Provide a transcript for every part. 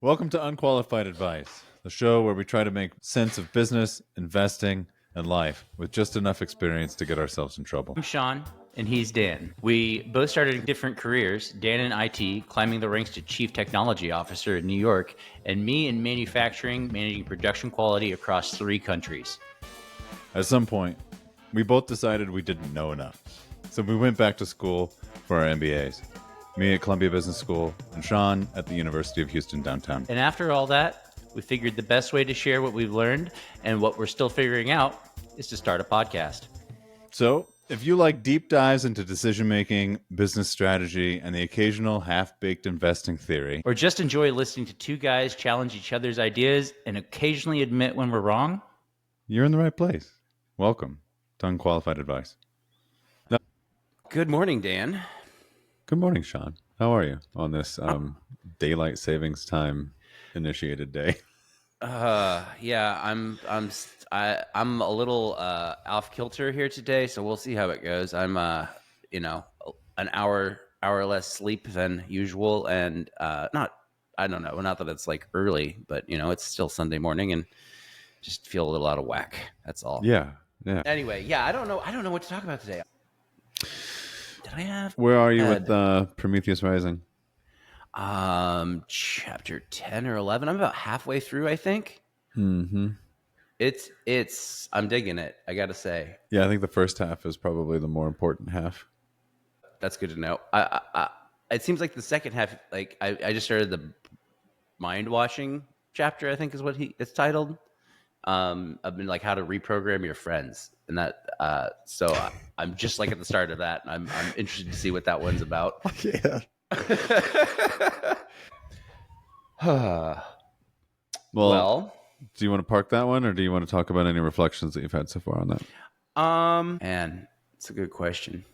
Welcome to Unqualified Advice, the show where we try to make sense of business, investing, and life with just enough experience to get ourselves in trouble. I'm Sean, and he's Dan. We both started different careers, Dan in IT, climbing the ranks to Chief Technology Officer in New York, and me in manufacturing, managing production quality across 3 countries. At some point, we both decided we didn't know enough. So we went back to school for our MBAs. Me at Columbia Business School, and Sean at the University of Houston downtown. And after all that, we figured the best way to share what we've learned and what we're still figuring out is to start a podcast. So, if you like deep dives into decision-making, business strategy, and the occasional half-baked investing theory, or just enjoy listening to 2 guys challenge each other's ideas and occasionally admit when we're wrong, you're in the right place. Welcome to Unqualified Advice. Good morning, Dan. Good morning, Sean. How are you on this daylight savings time initiated day? Yeah, I'm a little off kilter here today, so we'll see how it goes. I'm an hour less sleep than usual, and I don't know, not that it's like early, but it's still Sunday morning, and just feel a little out of whack. That's all. Yeah. Anyway, yeah, I don't know what to talk about today. Did I have? Where are you with Prometheus Rising? Chapter 10 or 11. I'm about halfway through, I think. Mm-hmm. I'm digging it, I gotta say. Yeah, I think the first half is probably the more important half. That's good to know. It seems like the second half, like I just started the mind washing chapter, I think is what it's titled. I've been like how to reprogram your friends, and that so I'm just like at the start of that, and I'm interested to see what that one's about. Yeah. Well, do you want to park that one, or do you want to talk about any reflections that you've had so far on that? And it's a good question.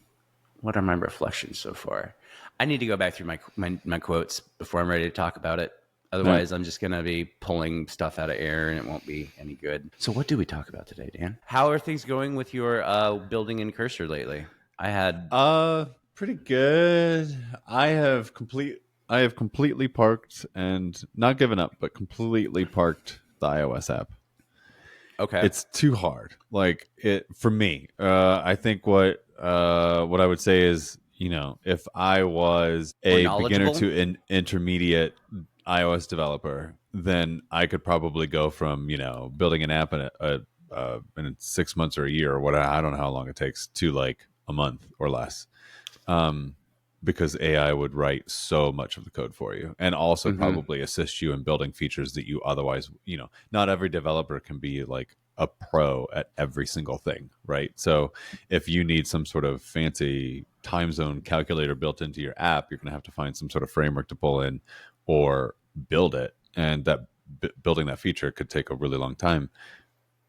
What are my reflections so far? I need to go back through my quotes before I'm ready to talk about it. Otherwise, I'm just going to be pulling stuff out of air, and it won't be any good. So what do we talk about today, Dan? How are things going with your building in Cursor lately? I had... Pretty good. I have completely parked, and not given up, but completely parked the iOS app. Okay. It's too hard. Like for me. I think what I would say is, if I was a beginner to an intermediate iOS developer, then I could probably go from building an app in 6 months or a year or whatever, I don't know how long it takes, to like a month or less, because AI would write so much of the code for you, and also probably assist you in building features that you otherwise, not every developer can be like a pro at every single thing, right? So if you need some sort of fancy time zone calculator built into your app, you're going to have to find some sort of framework to pull in or build it, and that building that feature could take a really long time.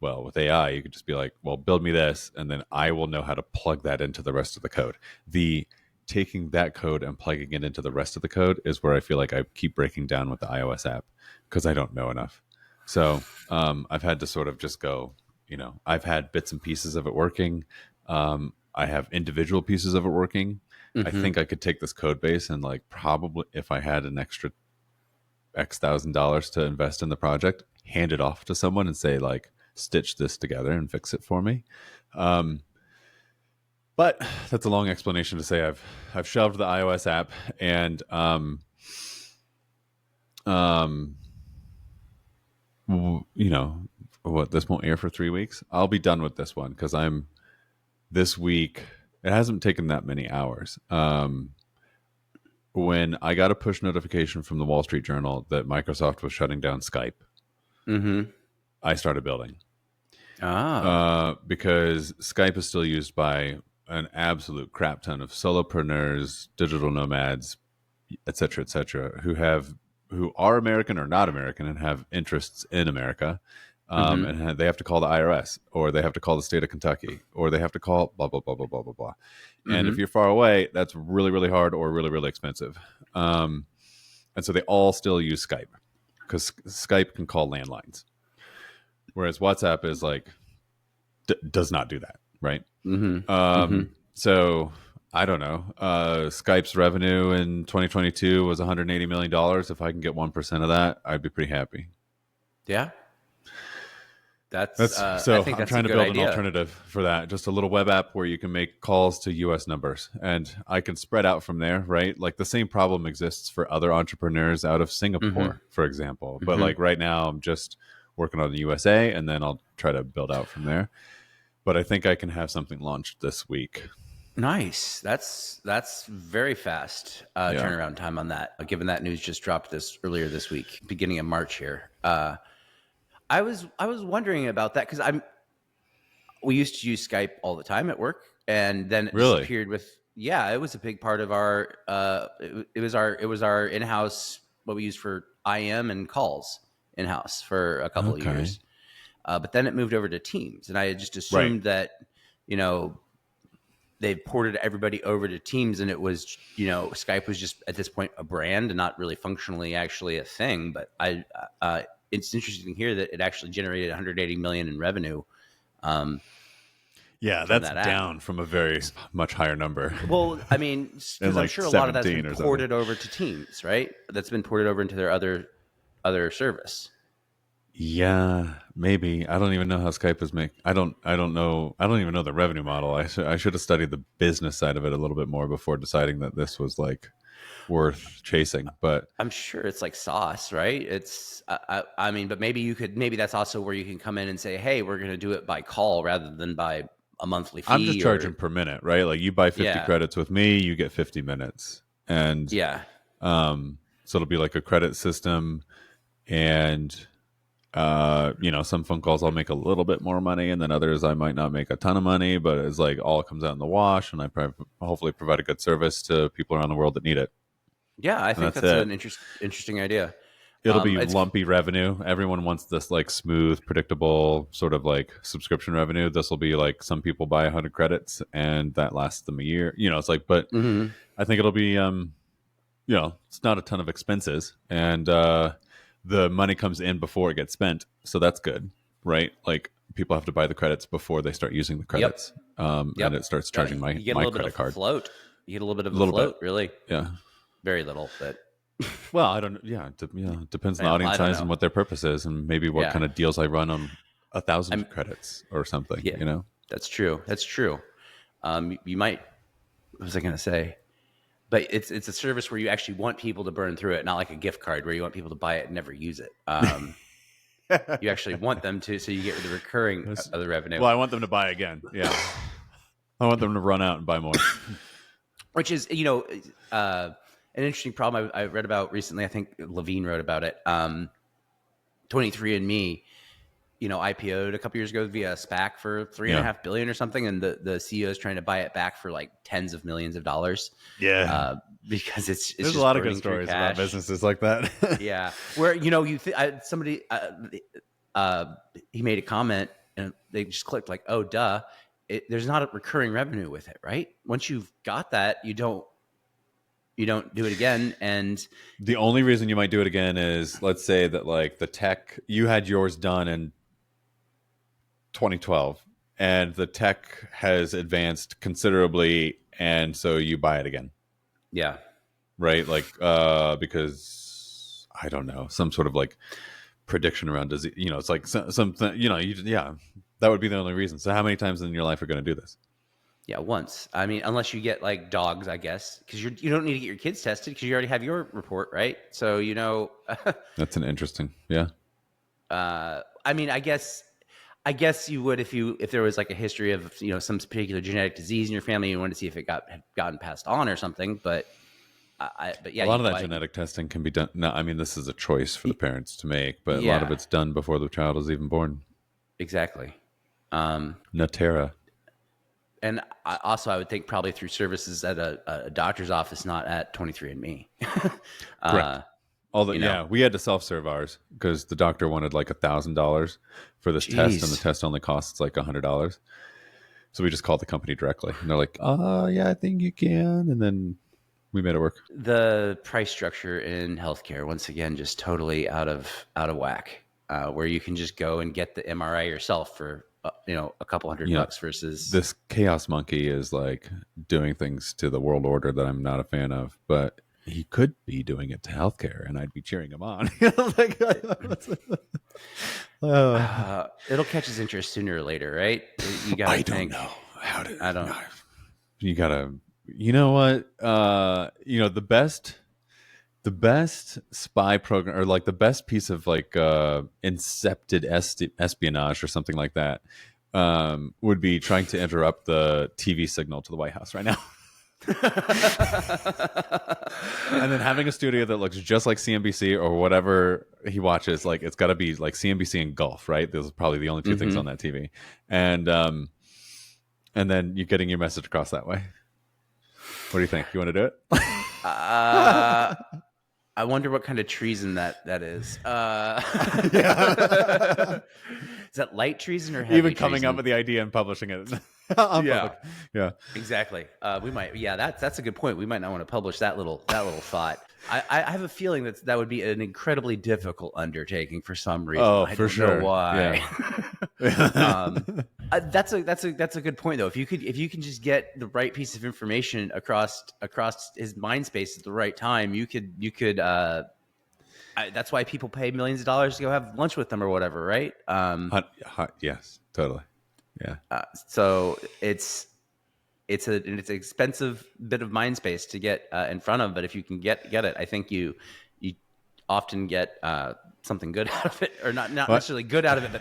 Well, with AI, you could just be like, well, build me this, and then I will know how to plug that into the rest of the code. The taking that code and plugging it into the rest of the code is where I feel like I keep breaking down with the iOS app, because I don't know enough. So I've had to sort of just go, I've had bits and pieces of it working. I have individual pieces of it working. I think I could take this code base and like probably, if I had an extra X $1,000 to invest in the project, hand it off to someone and say like, stitch this together and fix it for me. But that's a long explanation to say I've shelved the iOS app, and this won't air for 3 weeks. I'll be done with this one because this week. It hasn't taken that many hours. When I got a push notification from the Wall Street Journal that Microsoft was shutting down Skype, I started building. Because Skype is still used by an absolute crap ton of solopreneurs, digital nomads, et cetera, who are American or not American and have interests in America. And they have to call the IRS, or they have to call the state of Kentucky, or they have to call blah, blah, blah, blah, blah, blah, blah. And if you're far away, that's really, really hard or really, really expensive. And so they all still use Skype, because Skype can call landlines. Whereas WhatsApp is like, does not do that, right? So I don't know. Skype's revenue in 2022 was $180 million. If I can get 1% of that, I'd be pretty happy. Yeah. That's I so think I'm that's a trying to good build an idea. alternative for that. Just a little web app where you can make calls to US numbers and I can spread out from there, right? Like the same problem exists for other entrepreneurs out of Mm-hmm. Singapore, for example. But Mm-hmm. like right now I'm just working on the USA and then I'll try to build out from there. But I think I can have something launched this week. Nice. That's very fast Yeah. turnaround time on that. Given that news just dropped earlier this week, beginning of March here. I was wondering about that because we used to use Skype all the time at work, and then it Really? disappeared with. Yeah, it was a big part of our. It was our in-house what we used for IM and calls in-house for a couple of Okay. years, but then it moved over to Teams, and I had just Right. assumed that you know they ported everybody over to Teams, and it was Skype was just at this point a brand and not really functionally actually a thing. But it's interesting to hear that it actually generated 180 million in revenue. Yeah, From that's that app. down from a very much higher number. Well, I mean, In because I'm like sure a lot of that's 17 been or something. ported over to Teams, right? That's been ported over into their other service. Yeah, maybe. I don't even know how Skype is make. I don't know. I don't even know the revenue model. I should have studied the business side of it a little bit more before deciding that this was like worth chasing. But I'm sure it's like sauce, right? I mean, but maybe that's also where you can come in and say, hey, we're going to do it by call rather than by a monthly I'm just fee charging or per minute, right? Like you buy 50 yeah, credits with me, you get 50 minutes. And yeah, so it'll be like a credit system and some phone calls I'll make a little bit more money and then others I might not make a ton of money, but it's like all comes out in the wash and hopefully provide a good service to people around the world that need it. yeah. I And think that's that's it. an interesting idea. It'll be It's lumpy revenue. Everyone wants this like smooth, predictable sort of like subscription revenue. This will be like some people buy 100 credits and that lasts them a year. It's like, but mhm. I think it'll be, it's not a ton of expenses and the money comes in before it gets spent. So that's good, right? Like people have to buy the credits before they start using the Yep, credits. And yep. it starts charging You get a my little bit credit of card float. You get a little bit a of a little bit. float, really. Yeah. Very little, but Well, I don't. Yeah, it depends on the I audience don't size know. and what their purpose is, and maybe what Yeah, kind of deals I run on 1,000 I'm. credits or something. Yeah, that's true. That's true. You might. What was I going to say? But it's a service where you actually want people to burn through it, not like a gift card where you want people to buy it and never use it. You actually want them to, so you get the recurring of the revenue. Well, I want them to buy again. Yeah, I want them to run out and buy more. Which is, an interesting problem I read about recently. I think Levine wrote about it. 23andMe, IPO'd a couple years ago via SPAC for $3.5 billion or something, and the CEO is trying to buy it back for like tens of millions of dollars. Yeah, because it's there's just a lot of good burning through stories about cash. businesses like that. Yeah, where somebody he made a comment and they just clicked like, oh, duh. There's not a recurring revenue with it, right? Once you've got that, you don't do it again. And The only reason you might do it again is, let's say that like the tech, you had yours done in 2012 and the tech has advanced considerably and so you buy it again. yeah, Right? Like because I don't know, some sort of like prediction around disease, it's like something, that would be the only reason. So how many times in your life are going to do this? yeah, once. I mean, unless you get like dogs, I guess, because you don't need to get your kids tested because you already have your report, right? So That's an interesting, yeah. I mean, I guess you would if there was like a history of some particular genetic disease in your family, you wanted to see if it had gotten passed on or something. But yeah, A lot of that genetic testing can be done. No, I mean this is a choice for the parents to make, but a lot of yeah, it's done before the child is even born. exactly. Natera. And I would think probably through services at a doctor's office, not at 23andMe. Correct. We had to self-serve ours because the doctor wanted like $1,000 for this test, and the test only costs like $100. So we just called the company directly, and they're like, yeah, I think you can," and then we made it work. The price structure in healthcare, once again, just totally out of whack. Where you can just go and get the MRI yourself for a couple $100 versus this chaos monkey is like doing things to the world order that I'm not a fan of, but he could be doing it to healthcare, and I'd be cheering him on. Like, it'll catch his interest sooner or later, right? You gotta I think. don't know how to. I don't. You gotta. You know what? The best spy program, or like the best piece of like incepted espionage or something like that, would be trying to interrupt the TV signal to the White House right now. And then having a studio that looks just like CNBC or whatever he watches. Like, it's got to be like CNBC and golf, right? Those are probably the only two things on that TV. And then you're getting your message across that way. What do you think? You want to do it? I wonder what kind of treason that is. Is that light treason or heavy even coming treason? up with the idea and publishing it? Yeah, exactly. We might. Yeah, that's a good point. We might not want to publish that little thought. I have a feeling that would be an incredibly difficult undertaking for some reason. Oh, I for don't sure. know why. Yeah. That's a good point though. If you can just get the right piece of information across his mind space at the right time, you could. That's why people pay millions of dollars to go have lunch with them or whatever, right? Yes, totally. Yeah. So it's an expensive bit of mind space to get in front of, but if you can get it, I think you often get something good out of it, or not necessarily good out of it, but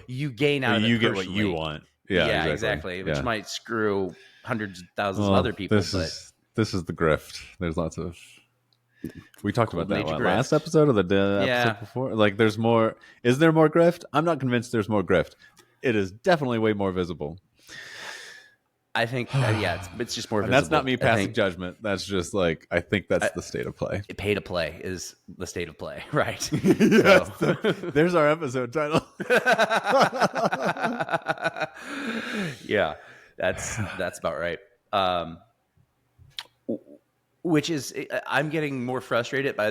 you gain out of it. You get what you want. Yeah, exactly. Which might screw hundreds of thousands of other people. This is the grift. There's lots of. We talked about that last episode or the episode before. Like, there's more. Is there more grift? I'm not convinced there's more grift. It is definitely way more visible. I think, it's just more visible. And that's not me passing judgment. That's just like, I think that's the state of play. Pay to play is the state of play, right? Yes. There's our episode title. Yeah, that's about right. Which is, I'm getting more frustrated by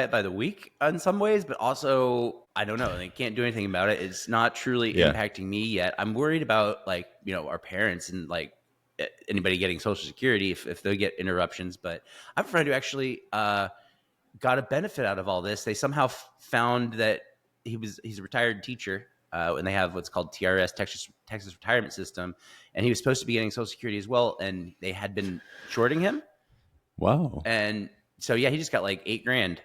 it by the week in some ways, but also I don't know. They can't do anything about it. It's not truly impacting me yet. I'm worried about our parents and like anybody getting Social Security if they get interruptions. But I have a friend who actually got a benefit out of all this. They somehow found that he's a retired teacher, and they have what's called TRS, Texas Retirement System, and he was supposed to be getting Social Security as well, and they had been shorting him. Wow. And so, he just got like $8,000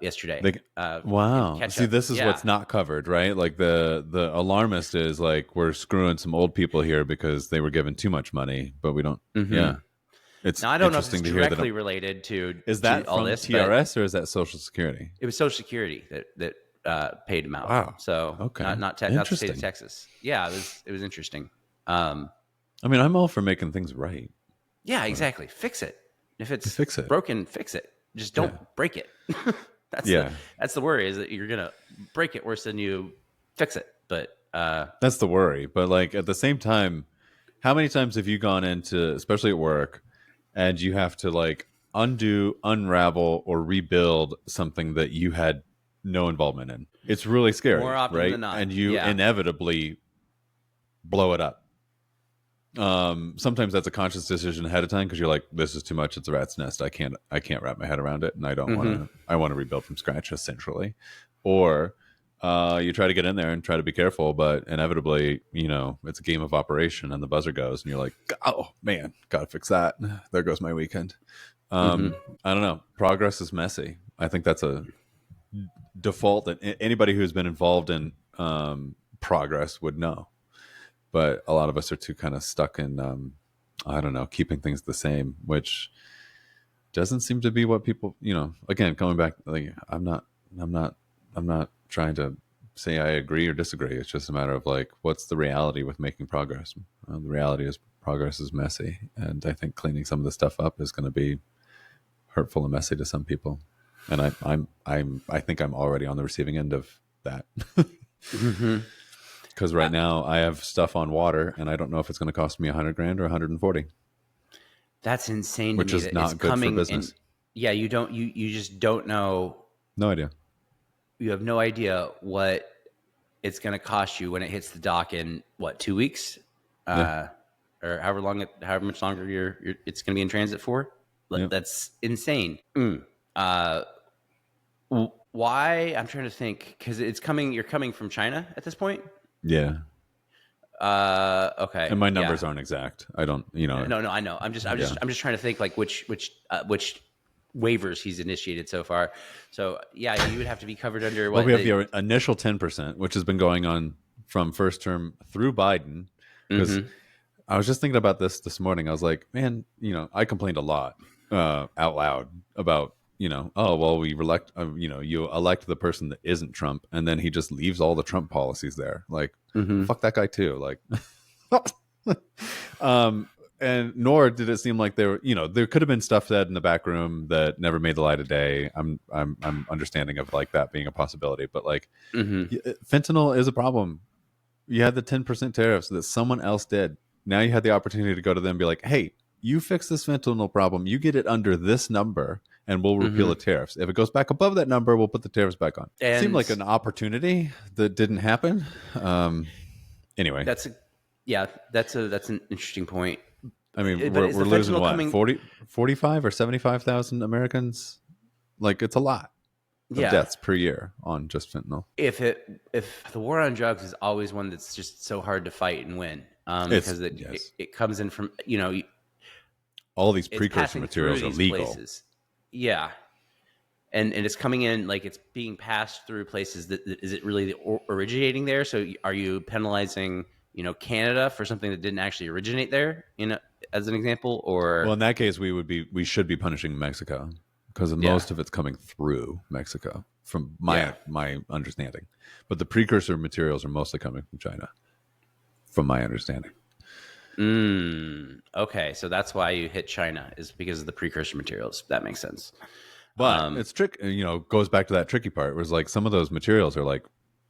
yesterday. Wow. See, this is what's not covered, right? Like the alarmist is like, we're screwing some old people here because they were given too much money, but we don't. Mm-hmm. Yeah. It's now, I don't know if it's directly related to is that all from this TRS or is that Social Security? It was Social Security that paid him out. Wow. So not the state of Texas. Yeah, it was interesting. I mean, I'm all for making things right. Yeah, exactly. Fix it. If it's broken, fix it. Just don't break it. That's the worry, is that you're gonna break it worse than you fix it. But that's the worry. But like at the same time, how many times have you gone into, especially at work, and you have to like undo, unravel, or rebuild something that you had no involvement in? It's really scary, more often right? than not. And you inevitably blow it up. Sometimes that's a conscious decision ahead of time because you're like, this is too much. It's a rat's nest. I can't wrap my head around it, and I don't want to. I want to rebuild from scratch, essentially. Or you try to get in there and try to be careful, but inevitably, it's a game of operation, and the buzzer goes, and you're like, oh man, gotta fix that. There goes my weekend. I don't know. Progress is messy. I think that's a default that anybody who's been involved in progress would know. But a lot of us are too kind of stuck in, I don't know, keeping things the same, which doesn't seem to be what people, again, going back, like, I'm not trying to say I agree or disagree. It's just a matter of like, what's the reality with making progress? The reality is progress is messy. And I think cleaning some of the stuff up is going to be hurtful and messy to some people. And I think I'm already on the receiving end of that. Because right now I have stuff on water, and I don't know if it's going to cost me $100,000 or 140. That's insane. Which is not good for business. You don't. You just don't know. No idea. You have no idea what it's going to cost you when it hits the dock in what, 2 weeks, Yeah. or however much longer it's going to be in transit for. Yeah. That's insane. Uh, why? I'm trying to think, because it's coming. You're coming from China at this point. Yeah. Okay. And my numbers Yeah. aren't exact. I don't, you know. No, I know. I'm just trying to think like which waivers he's initiated so far. So yeah, you would have to be covered under Well, what we have the initial 10%, which has been going on from first term through Biden. Because I was just thinking about this morning. I was like, man, you know, I complained a lot out loud about, you know, oh, well, we elect, you know, you elect the person that isn't Trump, and then he just leaves all the Trump policies there. Like, fuck that guy too. Like, and nor did it seem like there were, you know, there could have been stuff said in the back room that never made the light of day. I'm understanding of like that being a possibility, but like fentanyl is a problem. You had the 10% tariffs that someone else did. Now you had the opportunity to go to them and be like, hey, you fix this fentanyl problem, you get it under this number, and we'll repeal the tariffs. If it goes back above that number, we'll put the tariffs back on. And seemed like an opportunity that didn't happen. Anyway, that's an interesting point. I mean, we're losing what, 45 or 75,000 Americans? Like, it's a lot of deaths per year on just fentanyl. If the war on drugs is always one that's just so hard to fight and win, because it comes in from, you know, all these precursor materials are legal. Places. Yeah. And it's coming in, like, it's being passed through places that is it really originating there? So are you penalizing, you know, Canada for something that didn't actually originate there, you know, as an example? Or, well, in that case, we should be punishing Mexico, because most of it's coming through Mexico, from my understanding. But the precursor materials are mostly coming from China, from my understanding. Okay, so that's why you hit China, is because of the precursor materials. That makes sense. But it's you know, goes back to that tricky part, where it's like some of those materials are like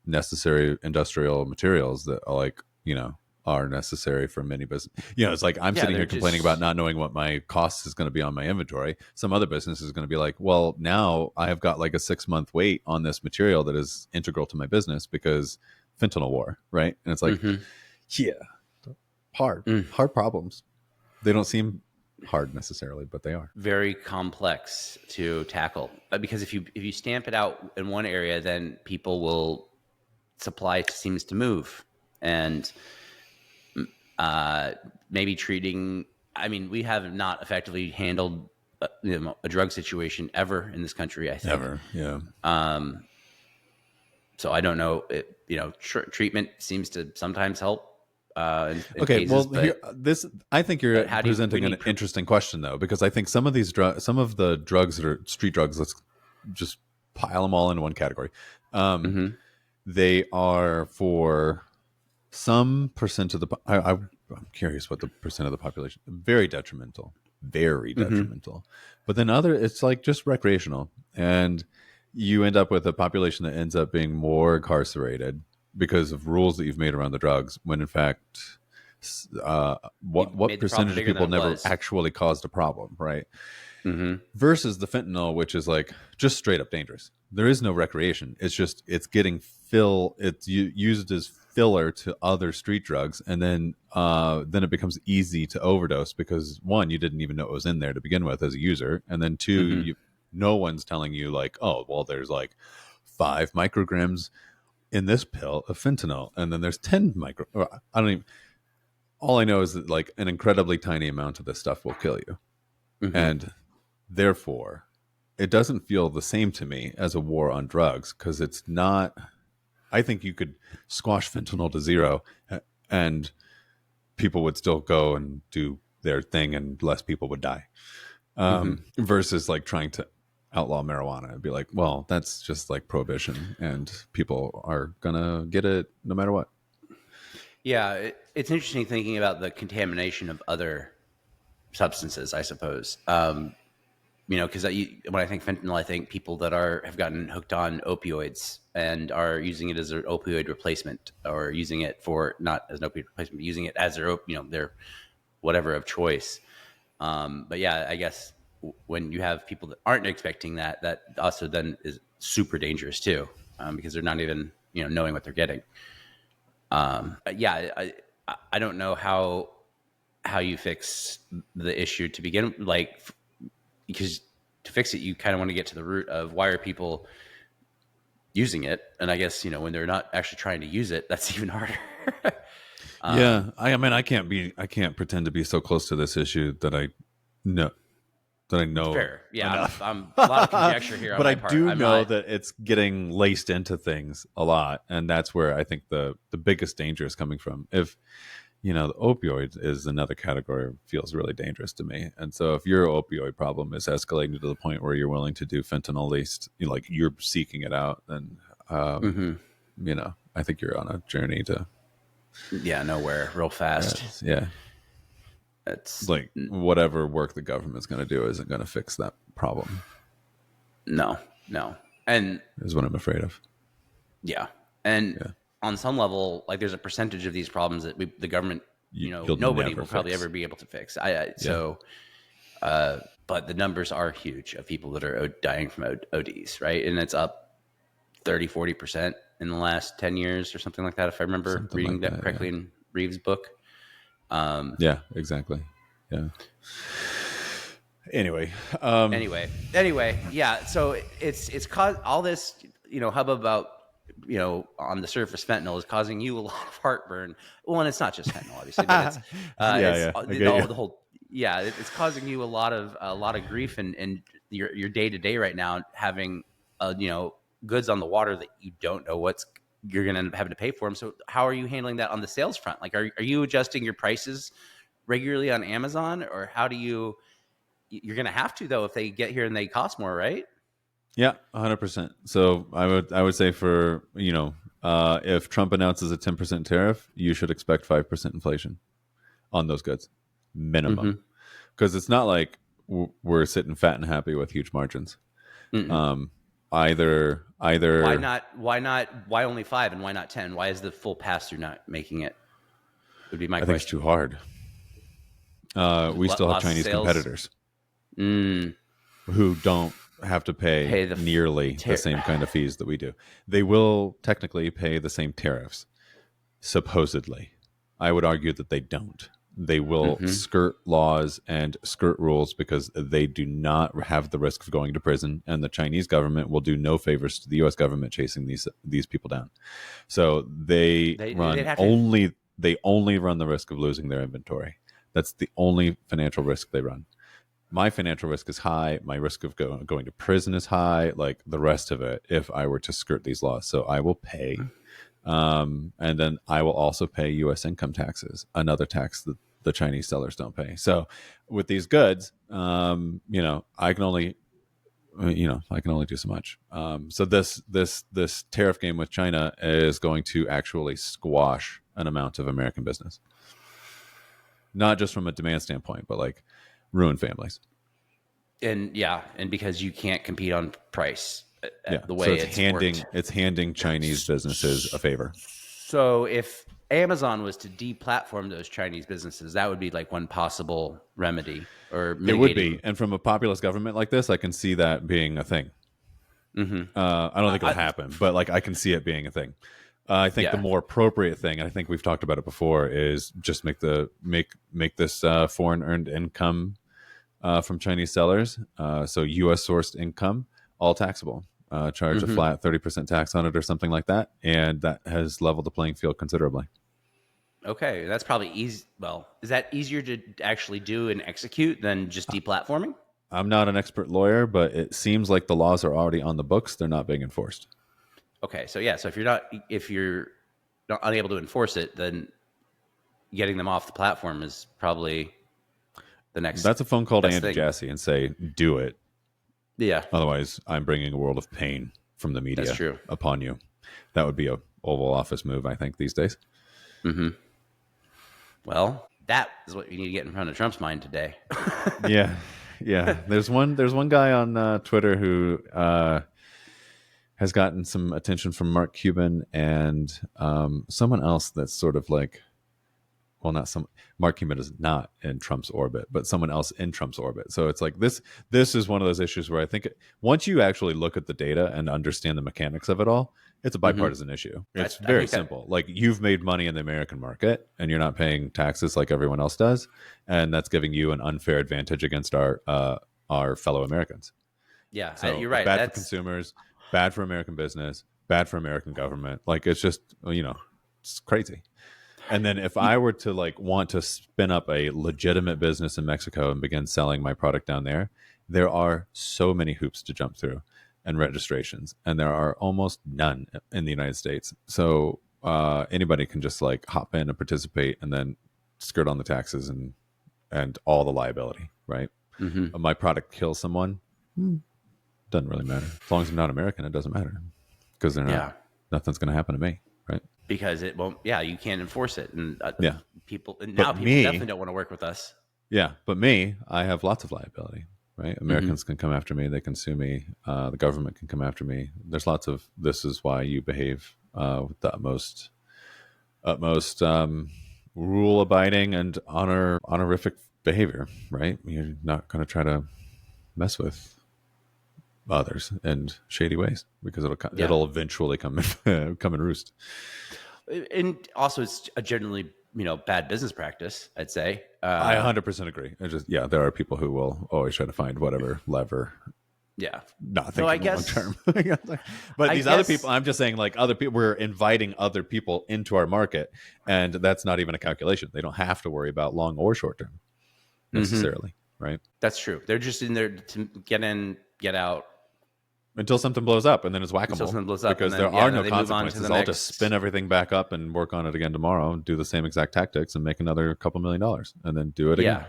necessary industrial materials that are like, you know, are necessary for many business. You know, it's like I'm sitting here complaining about not knowing what my cost is going to be on my inventory. Some other business is going to be like, well, now I have got like a 6-month wait on this material that is integral to my business because fentanyl war, right? And it's like, hard problems. They don't seem hard necessarily, but they are very complex to tackle, because if you stamp it out in one area, then supply seems to move. And maybe treating, I mean, we have not effectively handled a drug situation ever in this country, I think. Ever, yeah. So I don't know, you know, treatment seems to sometimes help. In okay, cases, well, I think you're presenting an interesting question, though, because I think some of these some of the drugs that are street drugs, let's just pile them all into one category. They are for some percent of the. I'm curious what the percent of the population. Very detrimental, But then it's like just recreational, and you end up with a population that ends up being more incarcerated because of rules that you've made around the drugs, when in fact, what percentage of people never actually caused a problem, right? Versus the fentanyl, which is like just straight up dangerous. There is no recreation. It's just, it's getting it's used as filler to other street drugs, and then it becomes easy to overdose because, one, you didn't even know it was in there to begin with as a user, and then two, no one's telling you like, oh, well, there's like 5 micrograms in this pill of fentanyl, and then there's 10 micro. I don't even. All I know is that like an incredibly tiny amount of this stuff will kill you, and therefore, it doesn't feel the same to me as a war on drugs, because it's not. I think you could squash fentanyl to zero, and people would still go and do their thing, and less people would die. Versus like trying to outlaw marijuana and be like, well, that's just like prohibition, and people are gonna get it no matter what. Yeah, it's interesting thinking about the contamination of other substances, I suppose. You know, because when I think fentanyl, I think people that have gotten hooked on opioids and are using it as an opioid replacement, or using it for not as an opioid replacement, but using it as their whatever of choice. But yeah, I guess when you have people that aren't expecting that also then is super dangerous too, because they're not even knowing what they're getting. Yeah, I don't know how you fix the issue to begin, like, because to fix it, you kind of want to get to the root of why are people using it. And I guess, when they're not actually trying to use it, that's even harder. Yeah. I mean, I can't pretend to be so close to this issue that I know. Fair. Yeah. I'm a lot of conjecture here. But on my I part. do I'm know not, that it's getting laced into things a lot. And that's where I think the biggest danger is coming from. If, the opioid is another category, feels really dangerous to me. And so if your opioid problem is escalating to the point where you're willing to do fentanyl laced, like you're seeking it out, then, I think you're on a journey to. Yeah, nowhere real fast. Yeah. It's like whatever work the government's going to do isn't going to fix that problem. No. And is what I'm afraid of. Yeah. And on some level, like there's a percentage of these problems that the government, nobody will probably ever be able to fix. But the numbers are huge of people that are dying from ODs, right? And it's up 30-40% in the last 10 years or something like that, if I remember reading that correctly in Reeves' book. Yeah, exactly. Yeah. Anyway, yeah. So it's caused all this, hubbub about, on the surface, fentanyl is causing you a lot of heartburn. Well, and it's not just fentanyl, obviously, but it's causing you a lot of grief and your day to day right now, having goods on the water that you don't know you're going to end up having to pay for them. So how are you handling that on the sales front? Like, are you adjusting your prices regularly on Amazon, or how do you're going to have to, though, if they get here and they cost more, right? Yeah, 100%. So I would say for, if Trump announces a 10% tariff, you should expect 5% inflation on those goods, minimum. Because it's not like we're sitting fat and happy with huge margins. Either why only 5 and why not 10? Why is the full pass through not making it? Would be my question. I think it's too hard. We still have Chinese competitors who don't have to pay nearly the same kind of fees that we do. They will technically pay the same tariffs, supposedly. I would argue that they don't. They will skirt laws and skirt rules because they do not have the risk of going to prison, and the Chinese government will do no favors to the U.S. government chasing these people down. So they only run the risk of losing their inventory. That's the only financial risk they run. My financial risk is high. My risk of going to prison is high. Like the rest of it, if I were to skirt these laws, so I will pay. And then I will also pay U.S. income taxes, another tax that the Chinese sellers don't pay. So with these goods, I can only do so much. So this tariff game with China is going to actually squash an amount of American business, not just from a demand standpoint, but like ruin families. And because you can't compete on price. The way so it's handing Chinese businesses a favor. So if Amazon was to deplatform those Chinese businesses, that would be like one possible remedy, or mitigating. It would be. And from a populist government like this, I can see that being a thing. I don't think it'll happen, but like I can see it being a thing. I think the more appropriate thing, and I think we've talked about it before, is just make this foreign earned income from Chinese sellers, so U.S. sourced income, all taxable. Charge a flat 30% tax on it or something like that, and that has leveled the playing field considerably. Okay, that's probably easy. Well, is that easier to actually do and execute than just deplatforming? I'm not an expert lawyer, but it seems like the laws are already on the books. They're not being enforced. Okay, so if you're not unable to enforce it, then getting them off the platform is probably the next. That's a phone call to Andy Jassy and say, do it. Yeah. Otherwise, I'm bringing a world of pain from the media upon you. That would be a Oval Office move, I think, these days. Well, that is what you need to get in front of Trump's mind today. Yeah. There's one guy on Twitter who has gotten some attention from Mark Cuban and someone else that's sort of like well, not some, Mark Cuban is not in Trump's orbit, but someone else in Trump's orbit. So it's like this is one of those issues where I think once you actually look at the data and understand the mechanics of it all, it's a bipartisan issue. It's very simple. Like, you've made money in the American market and you're not paying taxes like everyone else does, and that's giving you an unfair advantage against our fellow Americans. Yeah, So you're right. Bad for consumers, bad for American business, bad for American government. Like, it's just, it's crazy. And then if I were to like want to spin up a legitimate business in Mexico and begin selling my product down there are so many hoops to jump through and registrations, and there are almost none in the United States. So anybody can just like hop in and participate and then skirt on the taxes and all the liability, right? My product kills someone, doesn't really matter. As long as I'm not American, it doesn't matter, because they're not. Nothing's going to happen to me, right? Because it won't. Yeah, you can't enforce it, and people definitely don't want to work with us. Yeah, but me, I have lots of liability, right? Americans can come after me. They can sue me. The government can come after me. There's lots of, this is why you behave with the utmost rule abiding and honorific behavior, right? You're not going to try to mess with others in shady ways, because it'll eventually come and roost. And also, it's a generally bad business practice, I'd say. I 100% agree. There are people who will always try to find whatever lever. Yeah, not thinking long term. But these other people, I'm just saying, like, other people, we're inviting other people into our market, and that's not even a calculation. They don't have to worry about long or short term necessarily, right? That's true. They're just in there to get in, get out. Until something blows up, and then it's whack-a-mole. Because there are no consequences. I'll just spin everything back up and work on it again tomorrow, do the same exact tactics, and make another $2 million, and then do it again.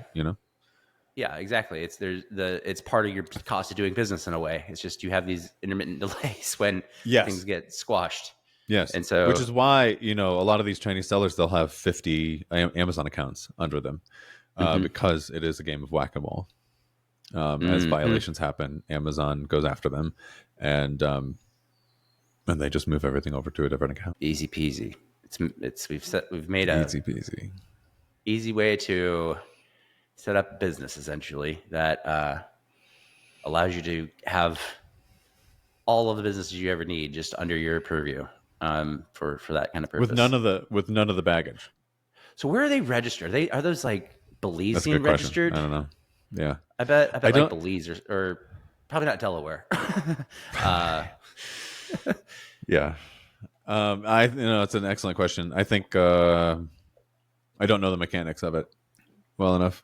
Yeah, exactly. It's part of your cost of doing business in a way. It's just you have these intermittent delays when things get squashed. Yes, and so which is why a lot of these Chinese sellers, they'll have 50 Amazon accounts under them, because it is a game of whack-a-mole. As violations happen, Amazon goes after them, and they just move everything over to a different account. Easy peasy. We've made a easy peasy, easy way to set up a business, essentially, that allows you to have all of the businesses you ever need just under your purview, for that kind of purpose. With none of the baggage. So where are they registered? Are those like Belize registered? I don't know. Yeah, I bet like Belize or probably not Delaware. Yeah, it's an excellent question. I think I don't know the mechanics of it well enough.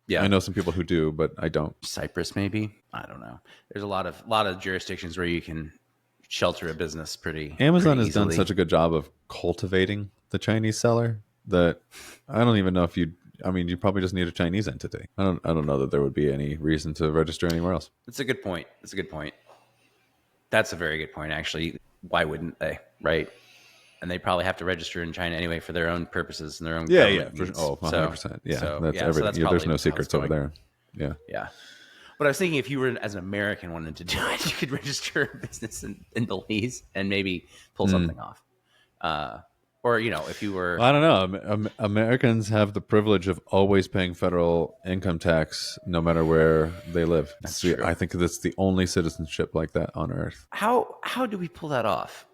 Yeah, I know some people who do, but I don't. Cyprus, maybe. I don't know. There's a lot of jurisdictions where you can shelter a business pretty. Amazon pretty has done such a good job of cultivating the Chinese seller that I don't even know if you probably just need a Chinese entity. I don't know that there would be any reason to register anywhere else. That's a good point. That's a very good point, actually. Why wouldn't they, right? And they probably have to register in China anyway for their own purposes and their own government needs. 100%. That's everything. There's no secrets over there. Yeah. But I was thinking, if you were, as an American, wanted to do it, you could register a business in Belize and maybe pull something off. Or, if you were... I don't know. Americans have the privilege of always paying federal income tax no matter where they live. That's true. I think that's the only citizenship like that on Earth. How do we pull that off?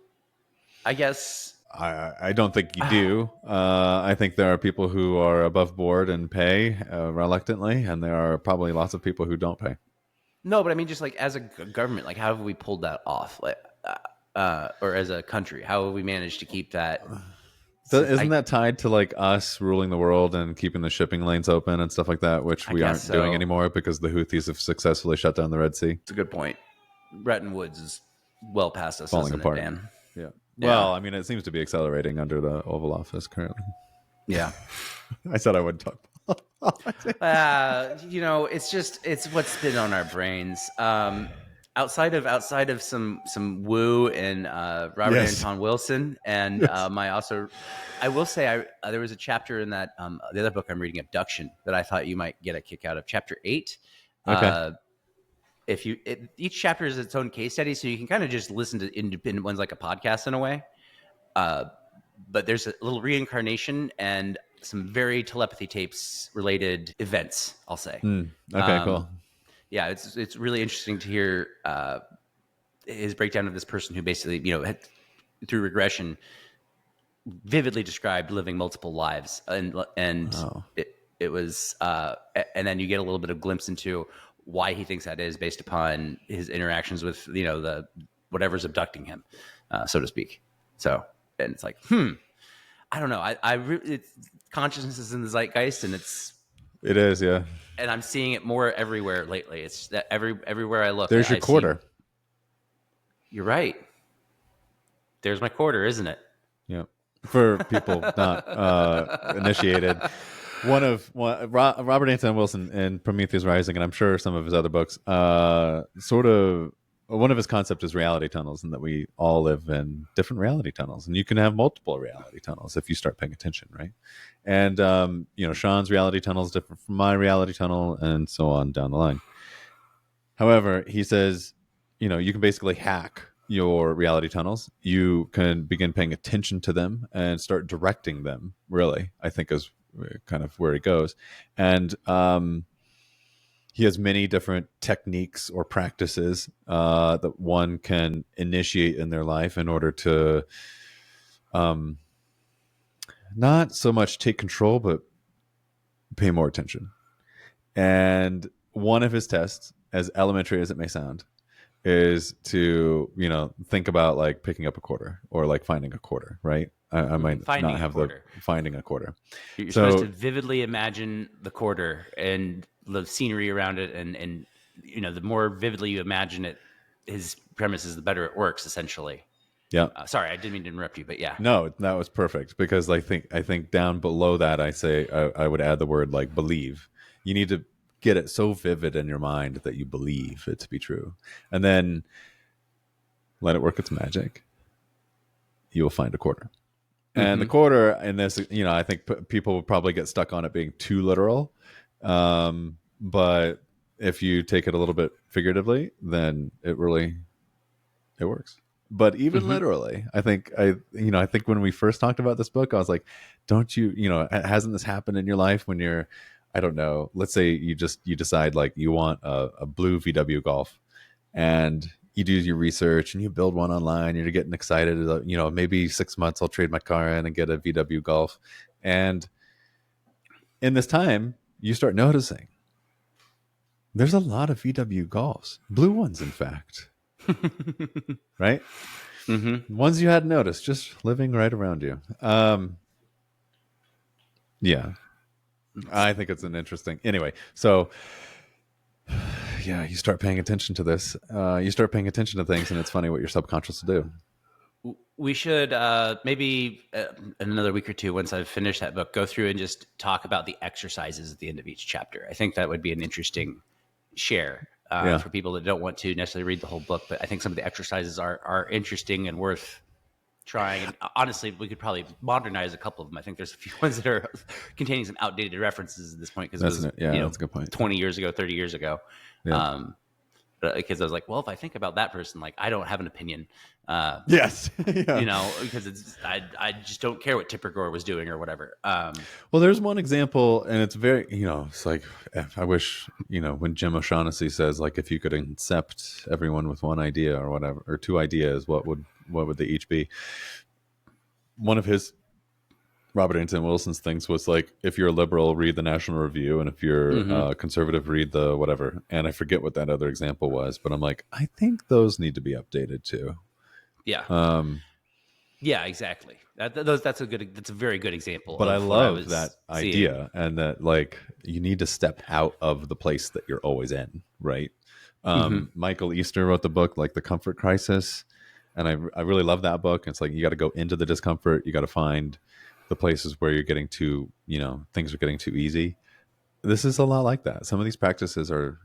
I guess... I don't think you do. I think there are people who are above board and pay reluctantly, and there are probably lots of people who don't pay. No, but I mean, just like as a government, like how have we pulled that off? Like, or as a country, how have we managed to keep that... Isn't that tied to like us ruling the world and keeping the shipping lanes open and stuff like that, which we aren't doing anymore because the Houthis have successfully shut down the Red Sea? It's a good point. Bretton Woods is well past us, falling apart. Dan? Yeah. Well, I mean, it seems to be accelerating under the Oval Office currently. Yeah. I said I wouldn't talk politics. It's what's been on our brains. Outside of some woo and Robert Anton Wilson, and I will say there was a chapter in that the other book I'm reading, Abduction, that I thought you might get a kick out of. Chapter 8. Okay. Each chapter is its own case study, so you can kind of just listen to independent ones like a podcast in a way. But there's a little reincarnation, and some very telepathy tapes related events, I'll say. Okay, cool. Yeah, it's really interesting to hear his breakdown of this person who basically, had, through regression, vividly described living multiple lives, and Wow. it was, and then you get a little bit of glimpse into why he thinks that is based upon his interactions with the whatever's abducting him, so to speak. So, and it's like, I don't know. Consciousness is in the zeitgeist, and It is, yeah. and I'm seeing it more everywhere lately. It's that everywhere I look. There's your quarter. You're right. There's my quarter, isn't it? Yeah. For people not initiated, Robert Anton Wilson in Prometheus Rising, and I'm sure some of his other books, sort of one of his concepts is reality tunnels, and that we all live in different reality tunnels, and you can have multiple reality tunnels if you start paying attention, right? And Sean's reality tunnel is different from my reality tunnel, and so on down the line. However, he says, you can basically hack your reality tunnels. You can begin paying attention to them and start directing them, really, I think is kind of where he goes. And he has many different techniques or practices that one can initiate in their life in order to not so much take control, but pay more attention. And one of his tests, as elementary as it may sound, is to think about like picking up a quarter or like finding a quarter, right? I might finding not have finding a quarter. You're supposed to vividly imagine the quarter and the scenery around it, and the more vividly you imagine it, his premise is the better it works, essentially. Yeah. Sorry, I didn't mean to interrupt you, but yeah. No, that was perfect, because I think down below that I would add the word like believe. You need to get it so vivid in your mind that you believe it to be true, and then let it work its magic. You will find a quarter. And the quarter in this, I think people will probably get stuck on it being too literal. But if you take it a little bit figuratively, then it works. But even literally, I think when we first talked about this book, I was like, don't you, hasn't this happened in your life when you're, I don't know, let's say you decide like you want a blue VW Golf, and you do your research and you build one online, and you're getting excited, maybe 6 months I'll trade my car in and get a VW Golf. And in this time, you start noticing there's a lot of VW Golfs, blue ones, in fact, right? Ones you hadn't noticed, just living right around you. Yeah, I think it's an interesting. Anyway, so yeah, you start paying attention to this. You start paying attention to things, and it's funny what your subconscious will do. We should maybe in another week or two, once I've finished that book, go through and just talk about the exercises at the end of each chapter. I think that would be an interesting share for people that don't want to necessarily read the whole book. But I think some of the exercises are interesting and worth trying. And honestly, we could probably modernize a couple of them. I think there's a few ones that are containing some outdated references at this point, because it was that's a good point. 20 years ago, 30 years ago. Yeah. Because I was like, well, if I think about that person, like, I don't have an opinion. Yes. Because I just don't care what Tipper Gore was doing or whatever. Well, there's one example, and it's very, it's like, I wish, when Jim O'Shaughnessy says, like, if you could incept everyone with one idea or whatever, or two ideas, what would they each be? One of his, Robert Anton Wilson's things was like, if you're a liberal, read the National Review, and if you're conservative, read the whatever. And I forget what that other example was, but I'm like, I think those need to be updated too. Yeah. Yeah, exactly. That's a very good example. But I love that idea, and that like you need to step out of the place that you're always in, right? Michael Easter wrote the book like The Comfort Crisis, and I really love that book. It's like you got to go into the discomfort. You got to find the places where you're getting too, things are getting too easy. This is a lot like that. Some of these practices are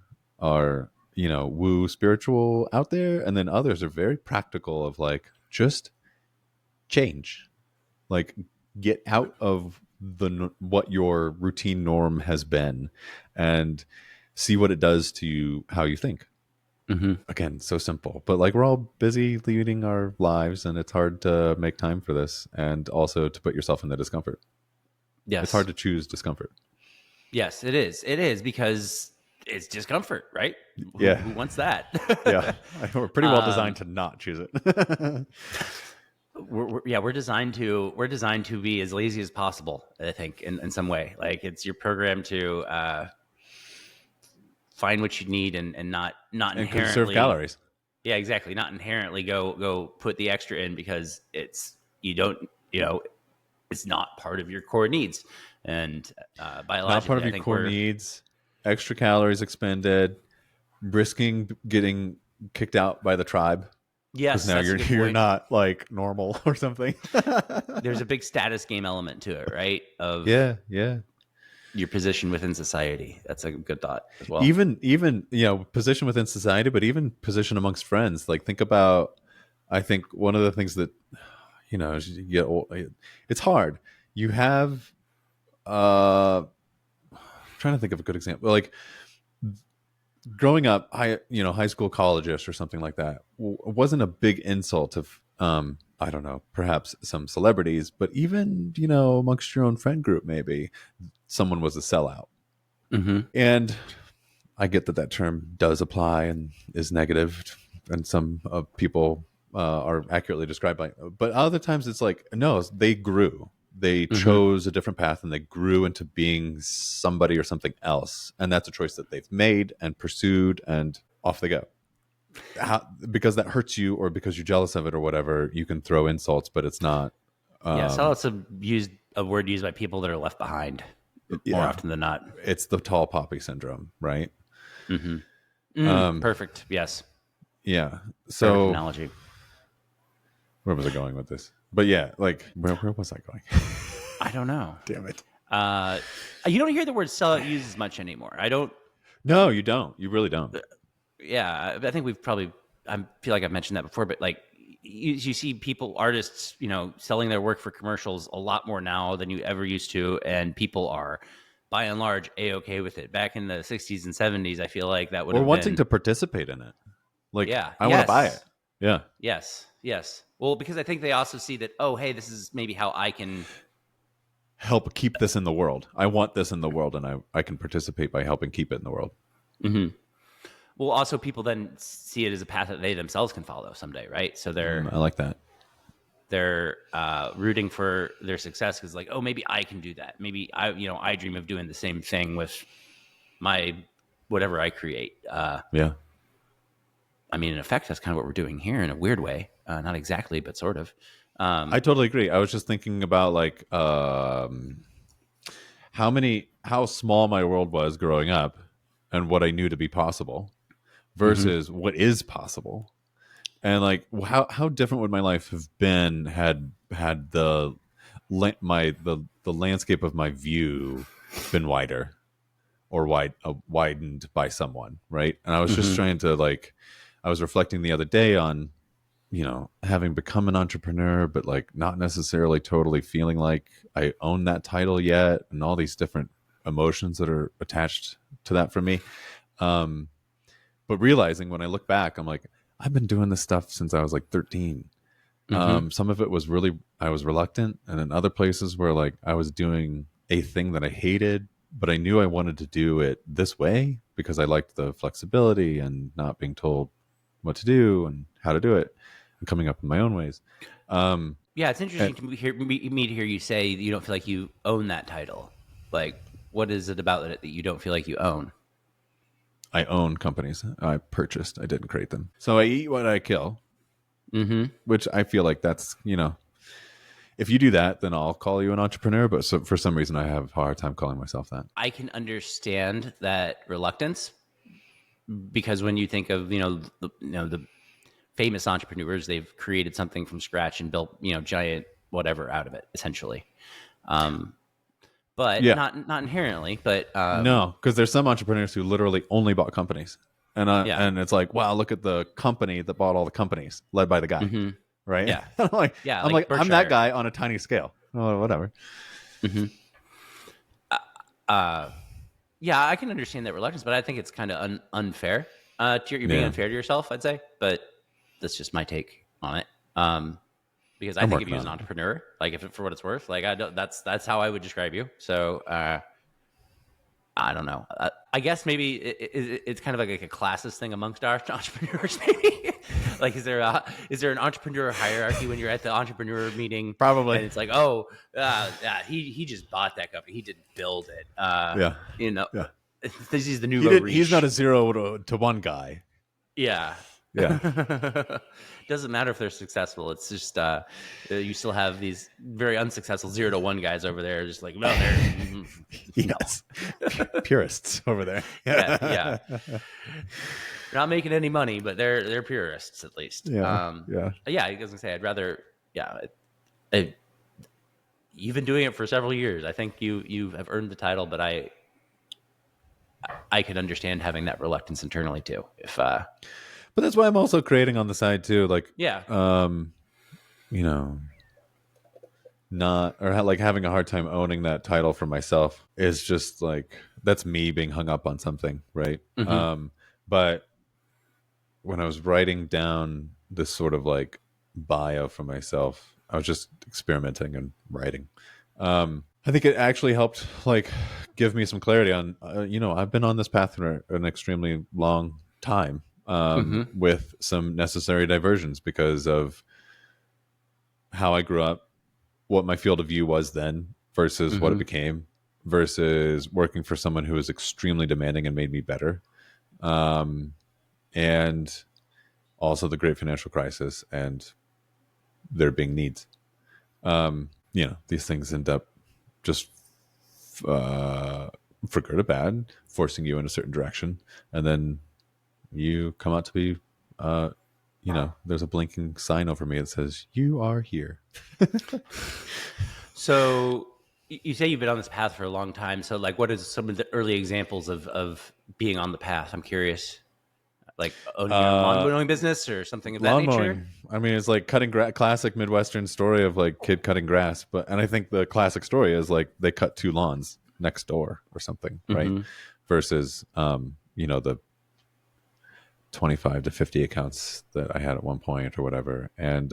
woo spiritual out there, and then others are very practical of like, just change, like get out of what your routine norm has been, and see what it does to you, how you think. Again, so simple, but like we're all busy leading our lives, and it's hard to make time for this, and also to put yourself in the discomfort. Yes. It's hard to choose discomfort. Yes, it is. It is because it's discomfort, right? Who wants that? Yeah. We're pretty well designed to not choose it. We're designed to be as lazy as possible, I think, in some way. Like, it's your program to find what you need and not and inherently conserve calories. Yeah, exactly. Not inherently go put the extra in because it's not part of your core needs. And biologically, Not part of your core needs, extra calories expended, risking getting kicked out by the tribe. Yes, because now you're not like normal or something. There's a big status game element to it, right? Of yeah. your position within society. That's a good thought as well. Even position within society, but even position amongst friends. Like, think about, I think one of the things that as you get old, it's hard. You have I'm trying to think of a good example. Like, growing up, high school, college-ish or something like that, wasn't a big insult of, I don't know, perhaps some celebrities, but even, amongst your own friend group, maybe someone was a sellout. Mm-hmm. And I get that term does apply and is negative, and some people are accurately described by, but other times it's like, no, they grew. They chose a different path and they grew into being somebody or something else. And that's a choice that they've made and pursued, and off they go. Because that hurts you or because you're jealous of it or whatever, you can throw insults, but it's not. So it's a word used by people that are left behind more often than not. It's the tall poppy syndrome, right? Perfect. Yes. Yeah. So perfect analogy. Where was I going with this? But yeah, like, where was I going? I don't know. Damn it. You don't hear the word sellout used as much anymore. I don't. No, you don't. You really don't. Yeah, I think I feel like I've mentioned that before, but like you see artists, selling their work for commercials a lot more now than you ever used to. And people are, by and large, A-okay with it. Back in the 60s and 70s, I feel like that would have been... Or wanting to participate in it. Like, yeah, I want to buy it. Yeah. Yes. Well, because I think they also see that, oh, hey, this is maybe how I can... help keep this in the world. I want this in the world, and I can participate by helping keep it in the world. Mm-hmm. Well, also people then see it as a path that they themselves can follow someday, right? So I like that. They're rooting for their success because, like, oh, maybe I can do that. Maybe I dream of doing the same thing with my whatever I create. Yeah. I mean, in effect, that's kind of what we're doing here in a weird way. Not exactly, but sort of. I totally agree. I was just thinking about like how small my world was growing up and what I knew to be possible versus what is possible. And like how different would my life have been had the landscape of my view been wider or widened by someone, right? And I was just trying to, like, I was reflecting the other day on, having become an entrepreneur, but like not necessarily totally feeling like I own that title yet, and all these different emotions that are attached to that for me. But realizing when I look back, I'm like, I've been doing this stuff since I was like 13. Some of it was I was reluctant. And in other places where like I was doing a thing that I hated, but I knew I wanted to do it this way because I liked the flexibility and not being told what to do and how to do it and coming up in my own ways. Yeah, it's interesting to hear you say that you don't feel like you own that title. Like, what is it about it that you don't feel like you own? I own companies I purchased. I didn't create them. So I eat what I kill, which I feel like that's, if you do that, then I'll call you an entrepreneur. But for some reason, I have a hard time calling myself that. I can understand that reluctance because when you think of, the famous entrepreneurs, they've created something from scratch and built, giant whatever out of it, essentially. But not inherently, but no, because there's some entrepreneurs who literally only bought companies, and it's like, wow, look at the company that bought all the companies, led by the guy, right? Yeah, I'm that guy on a tiny scale. Oh, whatever. Yeah, I can understand that reluctance, but I think it's kind of unfair. You're being unfair to yourself, I'd say, but that's just my take on it. because I think of you as an entrepreneur, like for what it's worth, like I don't, that's how I would describe you. So, I don't know. I guess maybe it's kind of like a classist thing amongst our entrepreneurs. Maybe like is there an entrepreneur hierarchy when you're at the entrepreneur meeting? Probably. And it's like, he just bought that company. He didn't build it. You know, this is the new. He's not a 0 to 1 guy. Yeah. Yeah. Doesn't matter if they're successful. It's just you still have these very unsuccessful 0 to 1 guys over there, just like, no, they're yes, purists over there. Yeah. They're not making any money, but they're purists at least. Yeah. I was gonna say I'd rather. You've been doing it for several years. I think you have earned the title, but I can understand having that reluctance internally too. But that's why I'm also creating on the side too. Like, not, or like having a hard time owning that title for myself is just like, that's me being hung up on something. Right. Mm-hmm. But when I was writing down this sort of like bio for myself, I was just experimenting and writing. I think it actually helped like give me some clarity on, I've been on this path for an extremely long time. With some necessary diversions because of how I grew up, what my field of view was then versus what it became, versus working for someone who was extremely demanding and made me better. And also the great financial crisis and there being needs. These things end up just for good or bad, forcing you in a certain direction. And then you come out to be, there's a blinking sign over me that says, you are here. So you say you've been on this path for a long time. So like, what is some of the early examples of being on the path? I'm curious. Like owning your lawn mowing business or something of that nature? Mowing. I mean, it's like cutting classic Midwestern story of like kid cutting grass. And I think the classic story is like they cut 2 lawns next door or something, right? Versus, the 25 to 50 accounts that I had at one point or whatever. And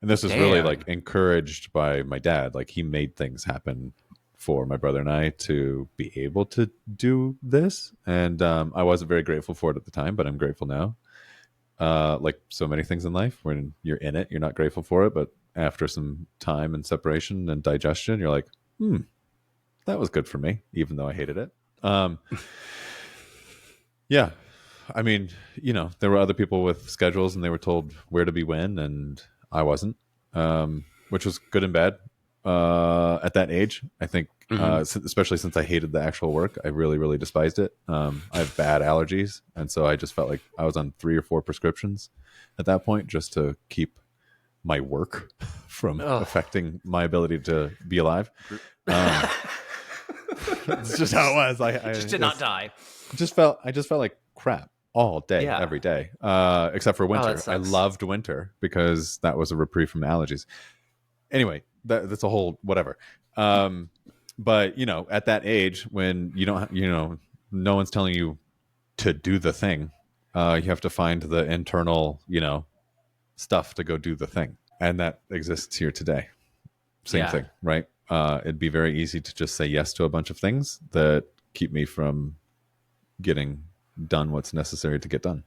this is really like encouraged by my dad. Like he made things happen for my brother and I to be able to do this. And I wasn't very grateful for it at the time, but I'm grateful now. Like so many things in life, when you're in it, you're not grateful for it. But after some time and separation and digestion, you're like, that was good for me, even though I hated it. Yeah. I mean, there were other people with schedules and they were told where to be when, and I wasn't, which was good and bad at that age. I think, especially since I hated the actual work, I really, really despised it. I have bad allergies, and so I just felt like I was on 3 or 4 prescriptions at that point just to keep my work from affecting my ability to be alive. It's just how it was. I just did not die. I just felt like crap all day, every day, except for winter. I loved winter because that was a reprieve from allergies. Anyway, that's a whole whatever. But at that age when you don't, no one's telling you to do the thing, you have to find the internal, stuff to go do the thing, and that exists here today. Same thing, right? It'd be very easy to just say yes to a bunch of things that keep me from getting done what's necessary to get done.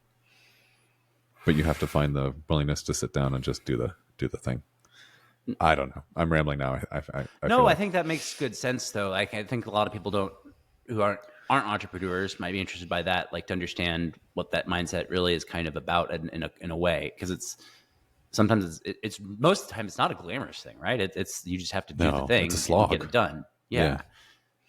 But you have to find the willingness to sit down and just do the thing. I don't know. I'm rambling now. I think that makes good sense though. Like I think a lot of people who aren't entrepreneurs might be interested by that, like to understand what that mindset really is kind of about in a way, because it's sometimes it's most of the time it's not a glamorous thing, right? It's you just have to do the thing it's a slog. And get it done. Yeah.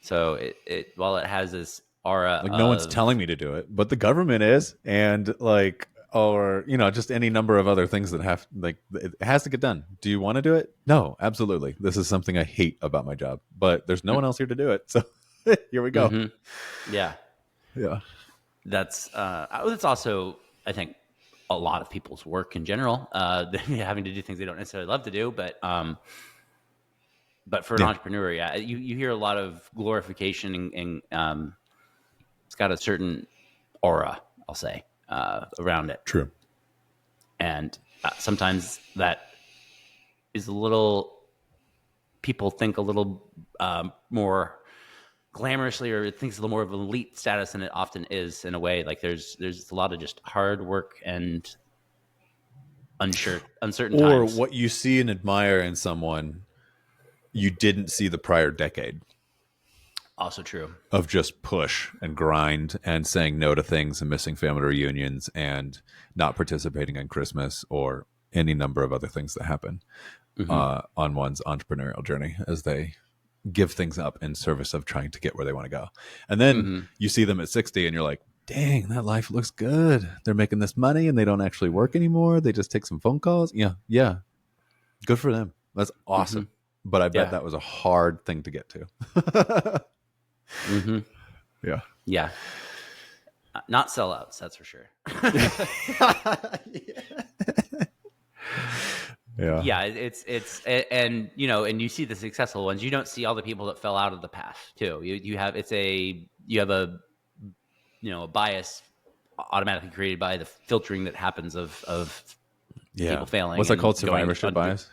So it while it has this aura, like no one's telling me to do it, but the government is, and like, or just any number of other things that have, like, it has to get done. Do you want to do it? No, absolutely. This is something I hate about my job, but there's no one else here to do it, so here we go. Yeah. That's also, I think, a lot of people's work in general, having to do things they don't necessarily love to do, but for an entrepreneur, you hear a lot of glorification and it's got a certain aura, I'll say, around it. True. And sometimes that is a little, people think a little more glamorously, or thinks a little more of an elite status than it often is in a way. Like there's a lot of just hard work and uncertain or times. what you see and admire in someone you didn't see the prior decade. Also true. Of just push and grind and saying no to things and missing family reunions and not participating in Christmas or any number of other things that happen on one's entrepreneurial journey as they give things up in service of trying to get where they want to go. And then you see them at 60 and you're like, dang, that life looks good. They're making this money and they don't actually work anymore. They just take some phone calls. Yeah. Good for them. That's awesome. But I bet that was a hard thing to get to. Yeah. Not sellouts, that's for sure. Yeah, it's and and you see the successful ones. You don't see all the people that fell out of the path too. You have a a bias automatically created by the filtering that happens of people failing. What's that called? Survivorship bias?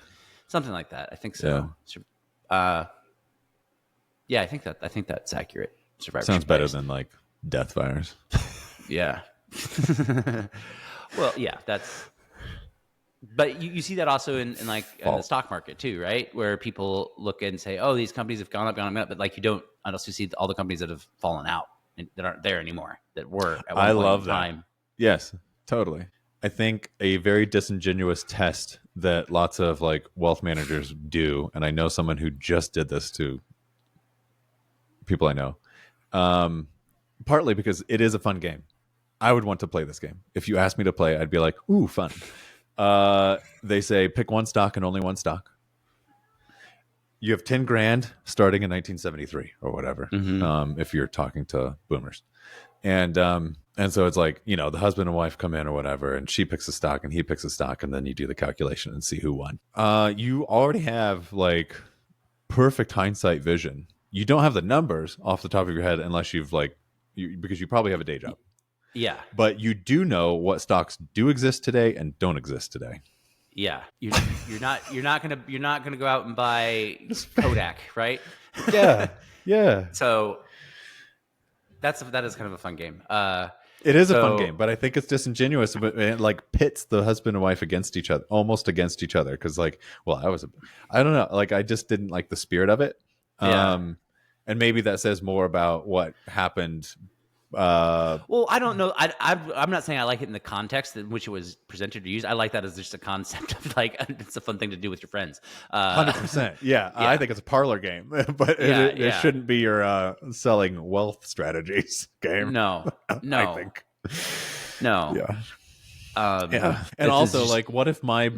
Something like that. I think so. Yeah. I think that's accurate. Survivorship sounds better than like death virus. Yeah. Well, yeah, but you see that also in like in the stock market too, right? Where people look and say, oh, these companies have gone up, but like you don't also see all the companies that have fallen out and that aren't there anymore that were at one point in time. Yes, totally. I think a very disingenuous test that lots of like wealth managers do, and I know someone who just did this to people I know, partly because it is a fun game. I would want to play this game. If you asked me to play, I'd be like, ooh, fun. They say pick one stock and only one stock. You have 10 grand starting in 1973 or whatever. If you're talking to boomers. And so it's like, the husband and wife come in or whatever, and she picks a stock and he picks a stock, and then you do the calculation and see who won. You already have like perfect hindsight vision. You don't have the numbers off the top of your head unless because you probably have a day job. Yeah. But you do know what stocks do exist today and don't exist today. Yeah. You're not gonna go out and buy Kodak, right? Yeah. Yeah. So that is kind of a fun game. It is a fun game, but I think it's disingenuous. But it like pits the husband and wife against each other, almost against each other. Because I don't know. Like I just didn't like the spirit of it. Yeah. And maybe that says more about what happened. Well, I don't know. I'm not saying I like it in the context in which it was presented or used. I like that as just a concept of like it's a fun thing to do with your friends. 100%. Yeah, I think it's a parlor game, but it shouldn't be your selling wealth strategies game. No. I think. No. Yeah. And also, like, what if my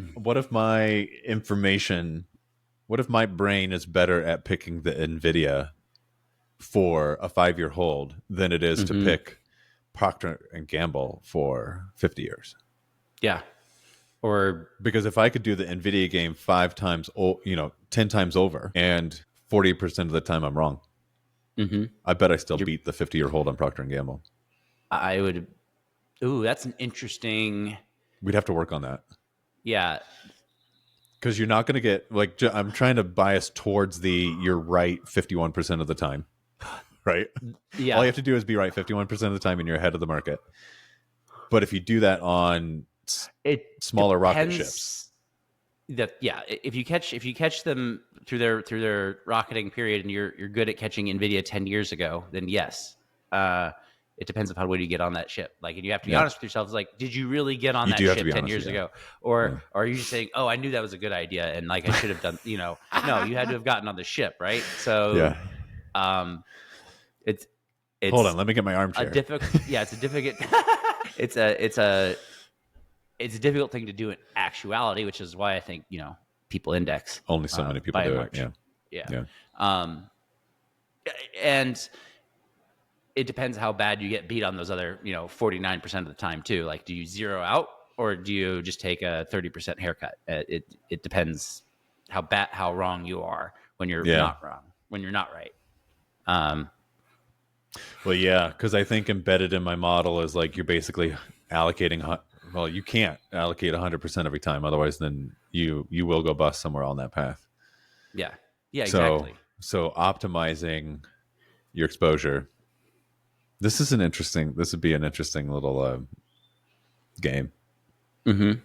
brain is better at picking the NVIDIA for a 5-year hold than it is to pick Procter and Gamble for 50 years. Yeah. Or because if I could do the NVIDIA game 5 times, 10 times over, and 40% of the time I'm wrong, I bet I still beat the 50-year hold on Procter and Gamble. I would. Ooh, that's an interesting. We'd have to work on that. Yeah. Because you're not going to get I'm trying to bias towards you're right 51% of the time. Right? Yeah. All you have to do is be right 51% of the time and you're ahead of the market. But if you do that on smaller rocket ships. If you catch them through their rocketing period and you're good at catching NVIDIA 10 years ago, then yes. It depends on how well you get on that ship. Like, and you have to be honest with yourself. Like, did you really get on that ship 10 years ago? Or are you just saying, oh, I knew that was a good idea and like I should have done, no, you had to have gotten on the ship, right? So it's hold on, let me get my armchair. It's a difficult it's a difficult thing to do in actuality, which is why I think, people index. Only so many people do it. Yeah. And it depends how bad you get beat on those other, 49% of the time too. Like, do you zero out or do you just take a 30% haircut? It depends how wrong you are when you're not wrong, when you're not right. Well, yeah, because I think embedded in my model is like you're basically allocating well, you can't allocate 100% every time. Otherwise, then you will go bust somewhere on that path. Yeah. Yeah, exactly. So optimizing your exposure. This would be an interesting little game. Mm-hmm.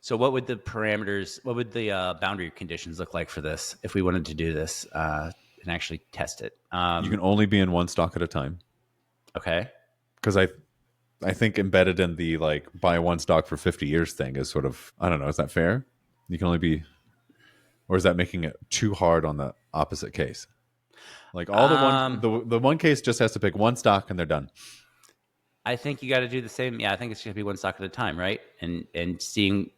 So what would the boundary conditions look like for this if we wanted to do this and actually test it? You can only be in one stock at a time. Okay. Because I think embedded in the like buy one stock for 50 years thing is sort of, I don't know, is that fair? You can only be, or is that making it too hard on the opposite case? Like all the one case just has to pick one stock and they're done. I think you got to do the same. Yeah, I think it's going to be one stock at a time, right? And seeing,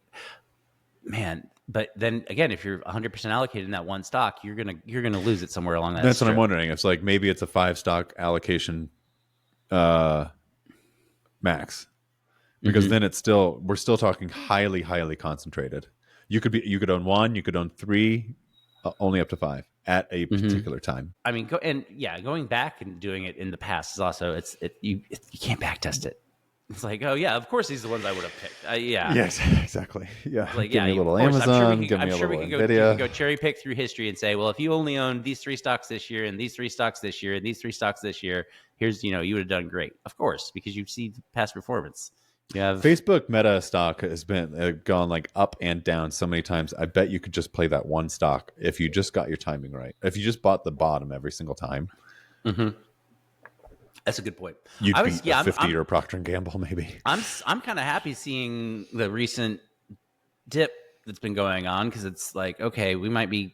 man. But then again, if you're 100% allocated in that one stock, you're gonna lose it somewhere along that. That's what I'm wondering. It's like maybe it's a 5 stock allocation, max, because then we're still talking highly concentrated. You could own 1, you could own 3, only up to 5 at a particular time. I mean, going back and doing it in the past is also you can't backtest it. It's like, oh yeah, of course these are the ones I would have picked. Yeah. Yes, exactly. Yeah. Like, give me a little Amazon. Give me a little Nvidia. We could go cherry pick through history and say, well, if you only own these 3 stocks this year and these 3 stocks this year and these 3 stocks this year, here's, you would have done great. Of course, because you see the past performance. You have Facebook Meta stock has been gone like up and down so many times. I bet you could just play that one stock if you just got your timing right. If you just bought the bottom every single time. Mm-hmm. That's a good point. You'd beat a 50-year Procter & Gamble, maybe. I'm kind of happy seeing the recent dip that's been going on because it's like, okay, we might be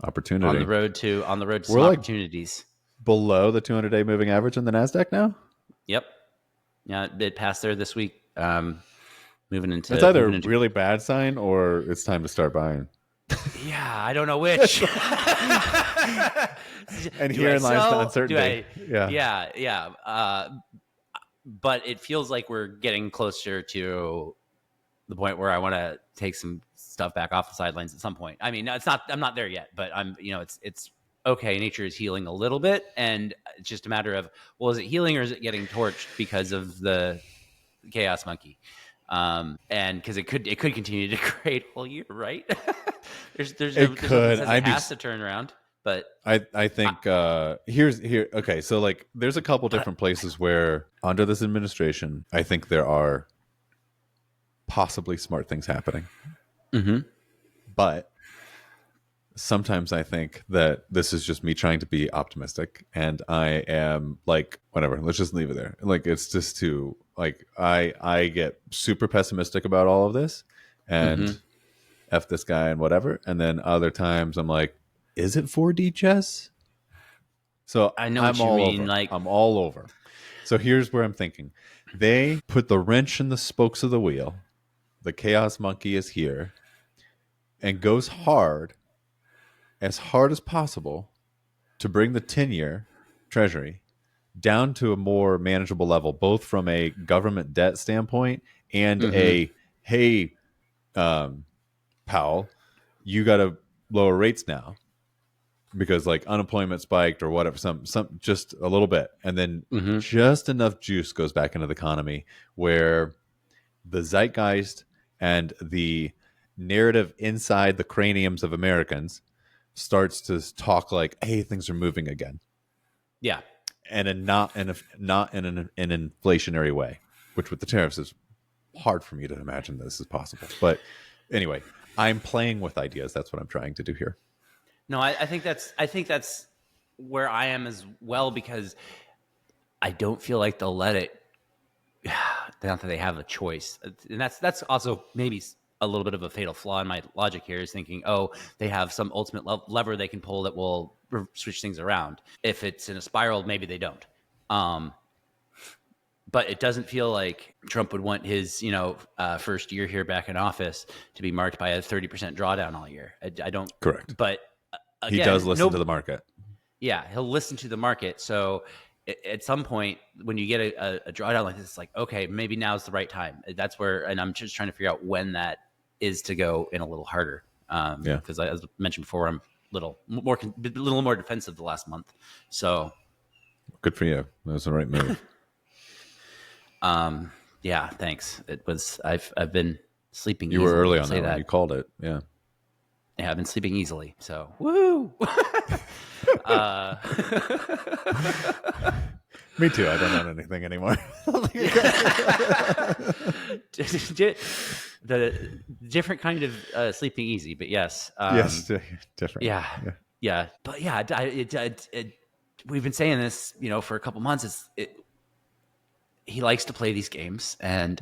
opportunity on the road to some opportunities. Below the 200-day moving average in the NASDAQ now? Yep. Yeah, it passed there this week. Moving into it's either a really bad sign or it's time to start buying. Yeah, I don't know which. And herein lies the uncertainty. Yeah. But it feels like we're getting closer to the point where I want to take some stuff back off the sidelines at some point. I mean, I'm not there yet, but I'm, it's okay. Nature is healing a little bit, and it's just a matter of, well, is it healing or is it getting torched because of the chaos monkey? And because it could continue to degrade all year, right? It has to turn around. But I think here. Okay, so like there's a couple different places where under this administration, I think there are possibly smart things happening. Mm-hmm. But sometimes I think that this is just me trying to be optimistic, and I am like, whatever. Let's just leave it there. Like it's just too like I get super pessimistic about all of this, and F this guy and whatever. And then other times I'm like, is it 4D chess? So I know what you mean. Over. Like I'm all over. So here's where I'm thinking. They put the wrench in the spokes of the wheel. The chaos monkey is here and goes as hard as possible to bring the 10-year treasury down to a more manageable level, both from a government debt standpoint and hey, Powell, you got to lower rates now because like unemployment spiked or whatever, some just a little bit, and then just enough juice goes back into the economy where the zeitgeist and the narrative inside the craniums of Americans starts to talk like, hey, things are moving again. Yeah. And not in an inflationary way, which with the tariffs is hard for me to imagine this is possible. But anyway, I'm playing with ideas. That's what I'm trying to do here. No, I think that's where I am as well, because I don't feel like they'll let it. Not that they have a choice, and that's also maybe a little bit of a fatal flaw in my logic here, is thinking, oh, they have some ultimate lever they can pull that will switch things around. If it's in a spiral, maybe they don't. But it doesn't feel like Trump would want his, first year here back in office to be marked by a 30% drawdown all year. I don't. Correct. But again, he does listen to the market. Yeah, he'll listen to the market. So at some point, when you get a drawdown like this, it's like, okay, maybe now's the right time. That's where, and I'm just trying to figure out when that is to go in a little harder. Because as I mentioned before, I'm a little more defensive the last month. So good for you. That was the right move. Yeah, thanks. It was. I've been sleeping. You easily, were early on say that one. You called it. Yeah. Yeah, I've been sleeping easily. So woo. Me too. I don't own anything anymore. The different kind of sleeping easy, but yes. Yes, different. Yeah. But yeah, we've been saying this, for a couple months. He likes to play these games, and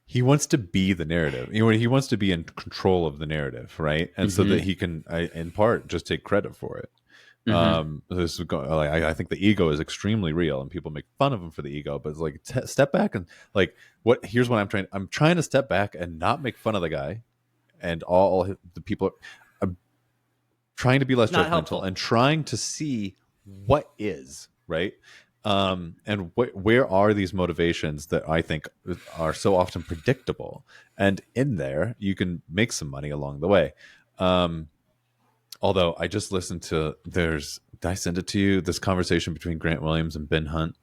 he wants to be the narrative. He wants to be in control of the narrative, right? And so that he can, in part, just take credit for it. This is I think the ego is extremely real, and people make fun of him for the ego. But it's like, step back and here's what I'm trying to step back and not make fun of the guy and all the people. I'm trying to be less judgmental and trying to see what is right. And where are these motivations that I think are so often predictable? And in there, you can make some money along the way. Although I just listened to did I send it to you? This conversation between Grant Williams and Ben Hunt.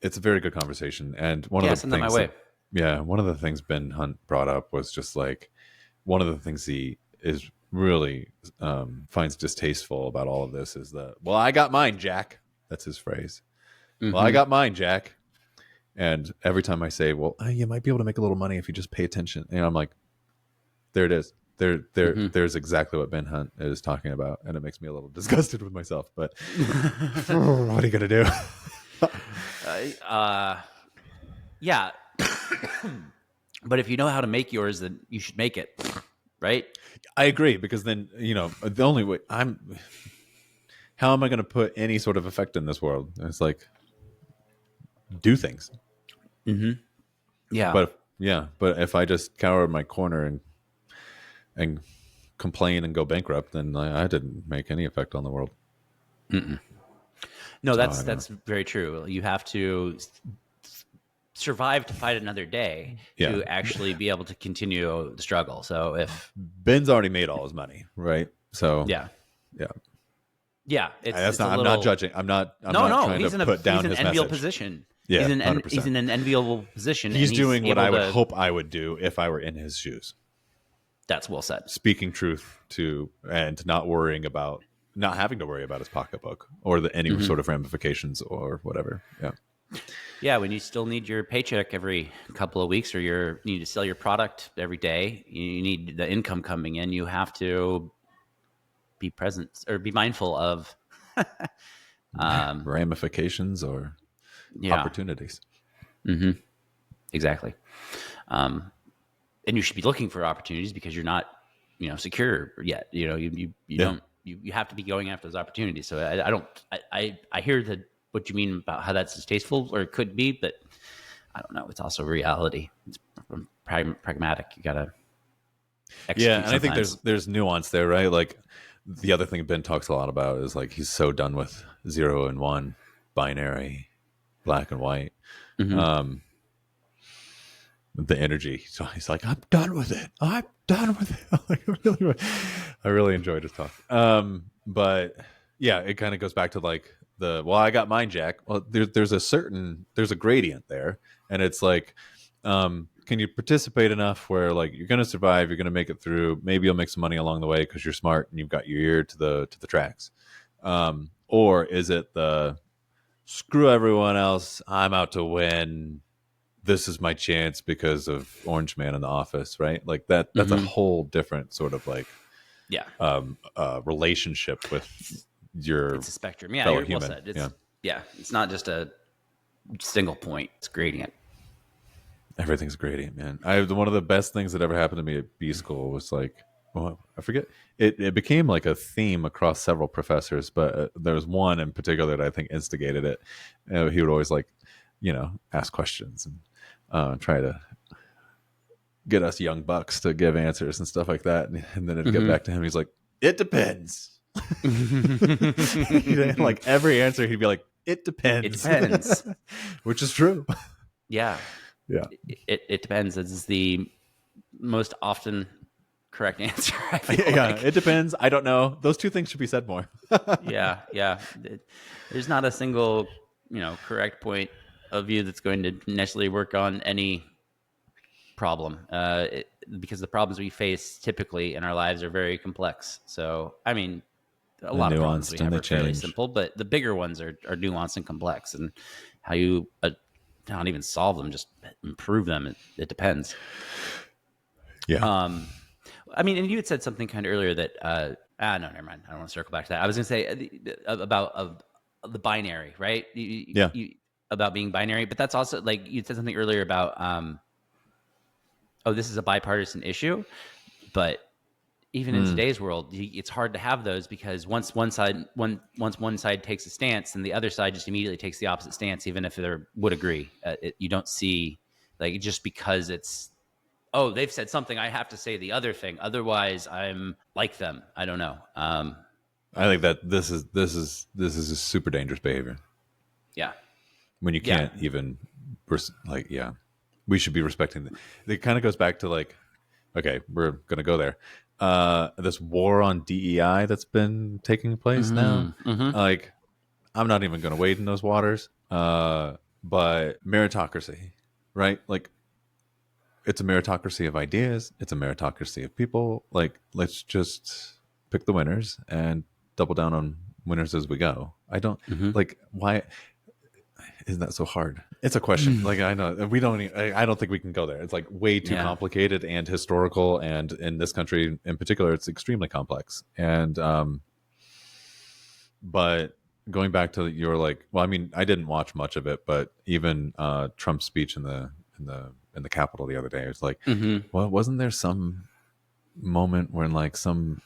It's a very good conversation. And one of the things one of the things Ben Hunt brought up was just like, one of the things he is really finds distasteful about all of this is that, well, I got mine, Jack. That's his phrase. Well, I got mine, Jack. And every time I say, well, you might be able to make a little money if you just pay attention. And I'm like, there it is. There's exactly what Ben Hunt is talking about. And it makes me a little disgusted with myself. But what are you going to do? Yeah. But if you know how to make yours, then you should make it. Right? I agree. Because then, the only way how am I going to put any sort of effect in this world? And it's like, do things. Yeah. But if I just cower in my corner and complain and go bankrupt, then I didn't make any effect on the world. No, that's very true. You have to survive to fight another day to actually be able to continue the struggle. So if Ben's already made all his money, right? So yeah. I'm not judging. I'm not trying to put down his enviable message. Position. Yeah, he's in an enviable position. He's doing what I would hope I would do if I were in his shoes. That's well said. Speaking truth and not having to worry about his pocketbook or any sort of ramifications or whatever. Yeah. Yeah, when you still need your paycheck every couple of weeks, or you need to sell your product every day, you need the income coming in. You have to be present or be mindful of ramifications or opportunities. Exactly. And you should be looking for opportunities because you're not, secure yet. You don't. You have to be going after those opportunities. So I hear what you mean about how that's distasteful, or it could be, but I don't know. It's also reality. It's pragmatic. You gotta execute. And I think there's nuance there, right? Like the other thing Ben talks a lot about is like he's so done with 0 and 1, binary, black and white. The energy. So he's like, I'm done with it. I'm done with it. I really enjoyed his talk. But yeah, it kind of goes back to like I got mine, Jack. Well, there's a gradient there. And it's like, can you participate enough where like you're going to survive, you're going to make it through, maybe you'll make some money along the way because you're smart and you've got your ear to the tracks. Or is it the screw everyone else, I'm out to win, this is my chance because of Orange Man in the Office, right? Like that's a whole different sort of like relationship with your it's a spectrum. Yeah, fellow you're human. Well said. It's not just a single point. It's gradient. Everything's gradient, man. One of the best things that ever happened to me at B school was like, I forget. It became like a theme across several professors, but there was one in particular that I think instigated it. He would always like, ask questions and try to get us young bucks to give answers and stuff like that. And then it'd get back to him. He's like, it depends. Like every answer, he'd be like, it depends. It depends. Which is true. Yeah. Yeah. It depends. It's the most often correct answer. I feel like. It depends. I don't know. Those two things should be said more. Yeah. There's not a single, correct point. a view that's going to necessarily work on any problem, because the problems we face typically in our lives are very complex. So, I mean, a lot of problems we have are fairly simple, but the bigger ones are nuanced and complex, and how you not even solve them, just improve them. It depends. Yeah. I mean, and you had said something kind of earlier that, no, never mind. I don't want to circle back to that. I was going to say about the binary, right? About being binary, but that's also like you said something earlier about, this is a bipartisan issue, but even in today's world, it's hard to have those, because once one side takes a stance, then the other side just immediately takes the opposite stance, even if they would agree. You don't see, like, just because it's, they've said something, I have to say the other thing, otherwise I'm like them. I don't know. I think that this is a super dangerous behavior. Yeah. When you can't even we should be respecting it kind of goes back to like, okay, we're gonna go there. This war on DEI that's been taking place now. Like, I'm not even gonna wade in those waters. But meritocracy, right? Like, it's a meritocracy of ideas. It's a meritocracy of people. Like, let's just pick the winners and double down on winners as we go. I don't like, why isn't that so hard? It's a question. Like, I know we don't. I don't think we can go there. It's like way too complicated and historical, and in this country in particular, it's extremely complex. And but going back to your, like, well, I mean, I didn't watch much of it, but even Trump's speech in the Capitol the other day, it was like, well, wasn't there some moment when like some,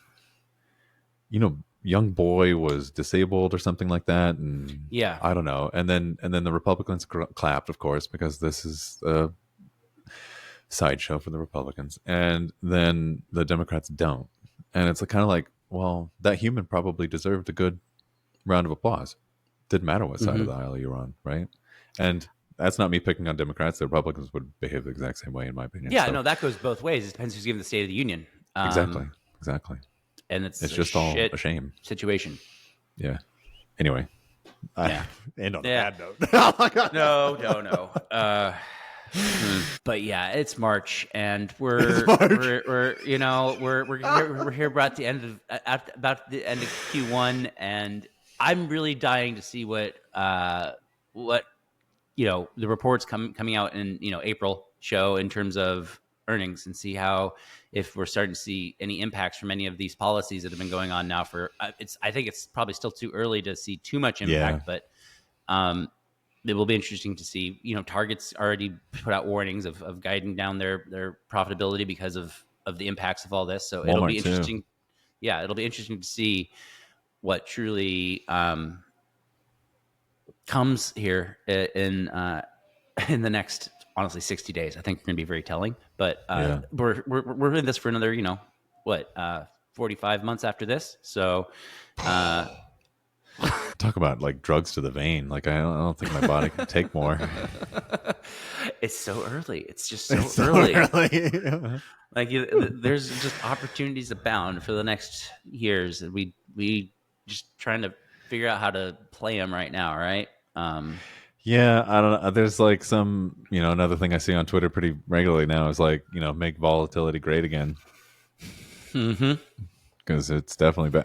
young boy was disabled or something like that, and I don't know, and then the Republicans clapped, of course, because this is a sideshow for the Republicans, and then the Democrats don't, and it's kind of like, well, that human probably deserved a good round of applause. Didn't matter what side of the aisle you're on, right? And that's not me picking on Democrats. The Republicans would behave the exact same way, in my opinion. Yeah, no, that goes both ways. It depends who's giving the State of the Union. Exactly. And it's just all a shame situation. Yeah. Anyway. And on a bad note. Oh my God. No. But yeah, it's March, and we're here about the end of Q1, and I'm really dying to see what the reports coming out in April show in terms of earnings, and see how, if we're starting to see any impacts from any of these policies that have been going on now for I think it's probably still too early to see too much impact, but it will be interesting to see. Target's already put out warnings of guiding down their profitability because of the impacts of all this, so it'll be interesting too. Yeah, it'll be interesting to see what truly comes here in the next, honestly, 60 days. I think it's going to be very telling. But we're in this for another, 45 months after this. So talk about like drugs to the vein. Like, I don't think my body can take more. It's so early. It's just so early. Like, there's just opportunities abound for the next years, and we just trying to figure out how to play them right now, right? Yeah, I don't know. There's like some, another thing I see on Twitter pretty regularly now is like, make volatility great again. Because it's definitely,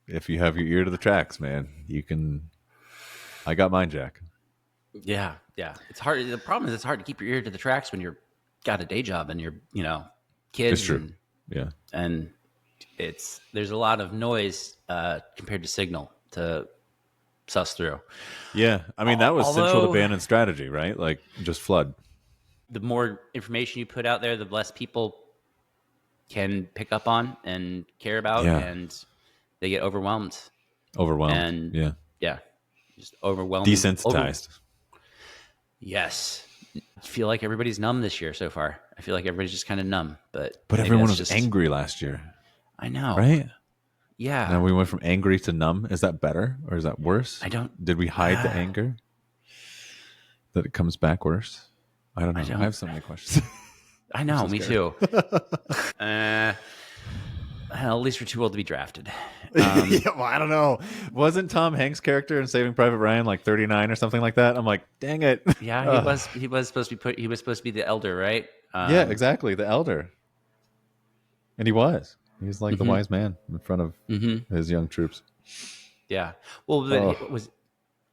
if you have your ear to the tracks, man, you can. I got mine, Jack. Yeah. It's hard. The problem is it's hard to keep your ear to the tracks when you're got a day job and you're, kids. It's true. And there's a lot of noise compared to signal to suss through. Yeah, I mean, that was central to Bannon's strategy, right? Like, just flood. The more information you put out there, the less people can pick up on and care about, and they get overwhelmed. And just overwhelmed. Desensitized. Yes. I feel like everybody's numb this year so far. I feel like everybody's just kind of numb, but everyone was angry last year. I know, right? Yeah. Now we went from angry to numb. Is that better or is that worse? Did we hide the anger? That it comes back worse? I don't know. I have so many questions. I know, me too. At least we're too old to be drafted. Yeah, well, I don't know. Wasn't Tom Hanks' character in Saving Private Ryan like 39 or something like that? I'm like, dang it. Yeah, he was supposed to be he was supposed to be the elder, right? Yeah, exactly. The elder. And he was. He was like the wise man in front of his young troops. Yeah. Well,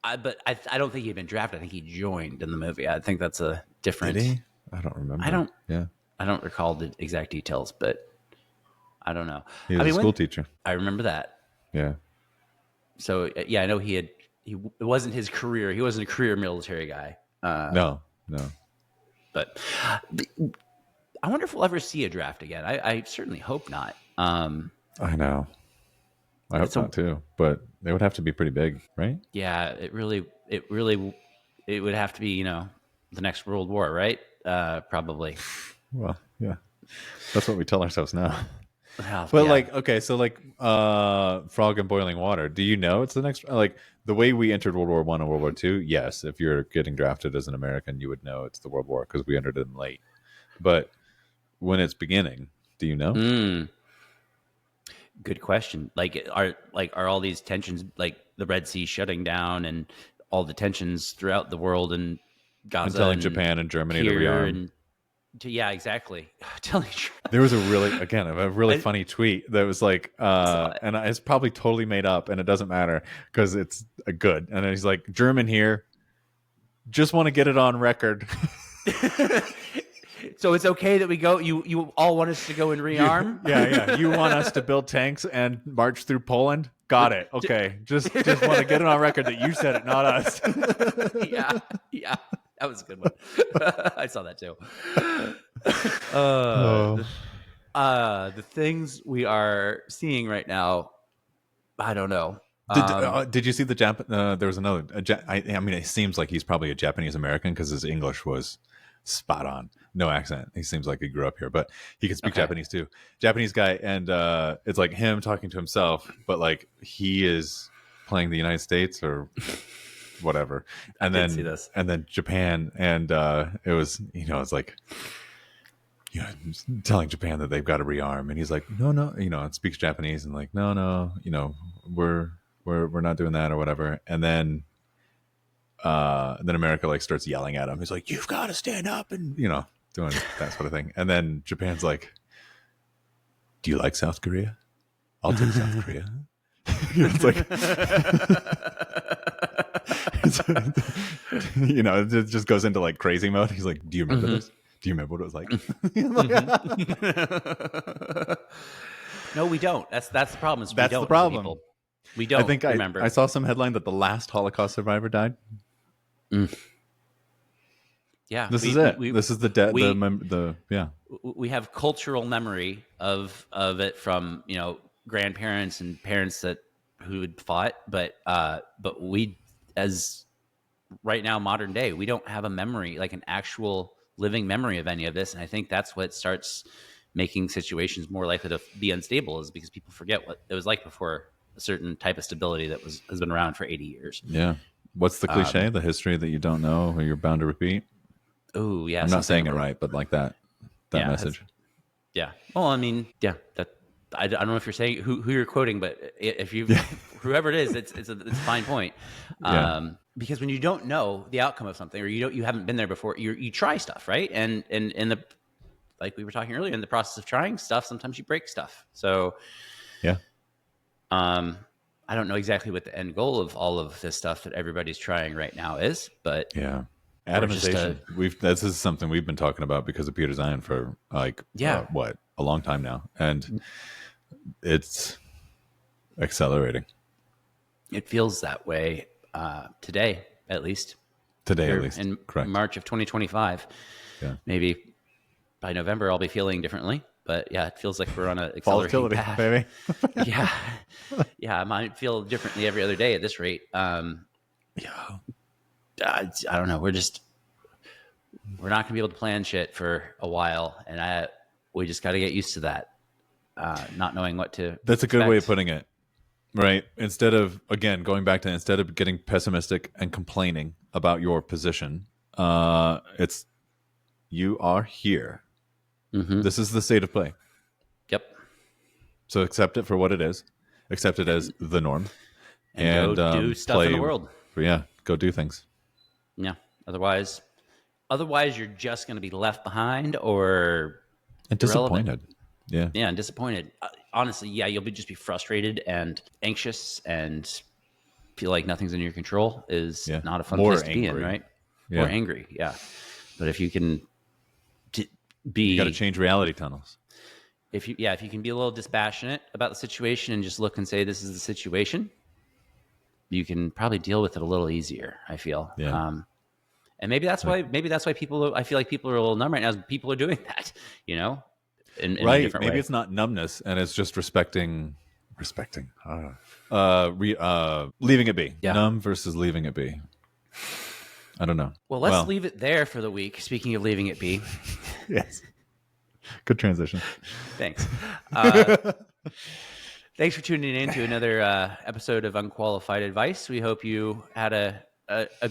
but I don't think he'd been drafted. I think he joined in the movie. I think that's a different. Did he? I don't remember. I don't recall the exact details, but I don't know. He was a school teacher. I remember that. Yeah. So yeah, I know it wasn't his career. He wasn't a career military guy. No. But I wonder if we'll ever see a draft again. I certainly hope not. I know. I hope not too, but they would have to be pretty big, right? Yeah, it would have to be, the next World War, right? Probably. Well, yeah, that's what we tell ourselves now. Well, but yeah. Frog in Boiling Water. Do you know it's the next? Like the way we entered World War I and World War II. Yes, if you're getting drafted as an American, you would know it's the World War because we entered them late. But when it's beginning, do you know? Good question. Are all these tensions, like the Red Sea shutting down and all the tensions throughout the world and Gaza and telling Japan and Germany to rearm? Yeah, exactly. Telling there was a really funny tweet that was like, and it's probably totally made up, and it doesn't matter because it's good. And then he's like, German here, just want to get it on record. So it's okay that we go. You all want us to go and rearm? Yeah. You want us to build tanks and march through Poland? Got it. Okay. Just want to get it on record that you said it, not us. Yeah. That was a good one. I saw that too. The things we are seeing right now, I don't know. Did you see the Jap? There was another. I mean, it seems like he's probably a Japanese American because his English was spot on, no accent. He seems like he grew up here, but he can speak Japanese too. Japanese guy, and it's like him talking to himself, but like he is playing the United States or whatever. And then Japan, and it was it's like telling Japan that they've got to rearm, and he's like, no, it speaks Japanese, and like no, we're not doing that or whatever, and then America like starts yelling at him. He's like, you've got to stand up, and doing that sort of thing. And then Japan's like, do you like South Korea? I'll take South Korea. It's like it just goes into like crazy mode. He's like, do you remember this? Do you remember what it was like? No, we don't. That's the problem. That's the problem. People. We don't. Remember. I saw some headline that the last Holocaust survivor died. Yeah, this is it. This is the We have cultural memory of it from grandparents and parents who had fought, but we, as right now, modern day, we don't have a memory, like an actual living memory of any of this, and I think that's what starts making situations more likely to be unstable, is because people forget what it was like before a certain type of stability that has been around for 80 years. Yeah. What's the cliche? The history that you don't know or you're bound to repeat? Oh, yeah. I'm not saying it right, but like that message. Yeah. Well, I mean, yeah. I don't know if you're saying who you're quoting, but if you, whoever it is, it's a fine point. Because when you don't know the outcome of something, or you haven't been there before, you try stuff, right? And in the, like we were talking earlier, in the process of trying stuff, sometimes you break stuff. So, yeah. I don't know exactly what the end goal of all of this stuff that everybody's trying right now is, but yeah, atomization. This is something we've been talking about because of Peter Zion for a long time now, and it's accelerating. It feels that way today, at least. In correct. March of 2025. Yeah, maybe by November I'll be feeling differently. But yeah, it feels like we're on an accelerating path. Baby. Yeah, I might feel differently every other day at this rate. I don't know. We're not going to be able to plan shit for a while, and we just got to get used to that. Not knowing what to. That's a good way of putting it, right? Instead of getting pessimistic and complaining about your position, it's you are here. Mm-hmm. This is the state of play. Yep. So accept it for what it is. Accept it as the norm. And go do stuff in the world. Yeah, go do things. Yeah. Otherwise you're just going to be left behind or disappointed. Irrelevant. Yeah, and disappointed. Honestly, yeah, you'll just be frustrated and anxious and feel like nothing's in your control is not a fun place to be in, right? Yeah. Or angry, yeah. But if you can you got to change reality tunnels. If you can be a little dispassionate about the situation and just look and say, this is the situation, you can probably deal with it a little easier, I feel. Yeah. And maybe that's why I feel like people are a little numb right now. People are doing that, in a different way. It's not numbness and it's just respecting, leaving it be. Yeah. Numb versus leaving it be. I don't know. Well, let's leave it there for the week. Speaking of leaving it be. Yes. Good transition. Thanks. Thanks for tuning in to another episode of Unqualified Advice. We hope you had a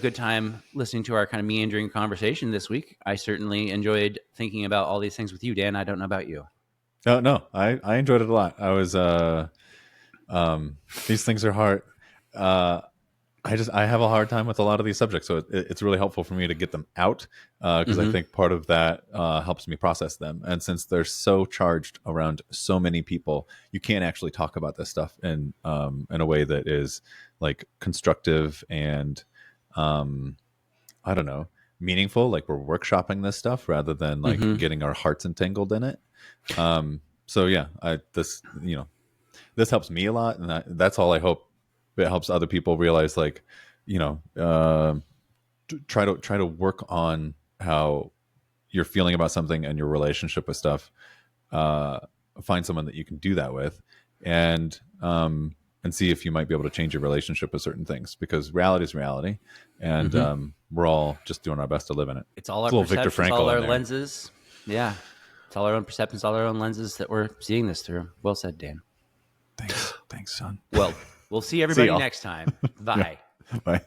good time listening to our kind of meandering conversation this week. I certainly enjoyed thinking about all these things with you, Dan. I don't know about you. No, I enjoyed it a lot. I was these things are hard. I have a hard time with a lot of these subjects, so it's really helpful for me to get them out because I think part of that helps me process them. And since they're so charged around so many people, you can't actually talk about this stuff in a way that is like constructive and I don't know, meaningful. Like we're workshopping this stuff rather than like getting our hearts entangled in it. So yeah, this helps me a lot, and that's all I hope. It helps other people realize, like, try to work on how you're feeling about something and your relationship with stuff. Find someone that you can do that with, and see if you might be able to change your relationship with certain things, because reality is reality, and we're all just doing our best to live in it. It's all our perceptions, all our lenses. Yeah, it's all our own perceptions, all our own lenses that we're seeing this through. Well said, Dan. Thanks, son. Well. We'll see everybody next time. Bye. Bye.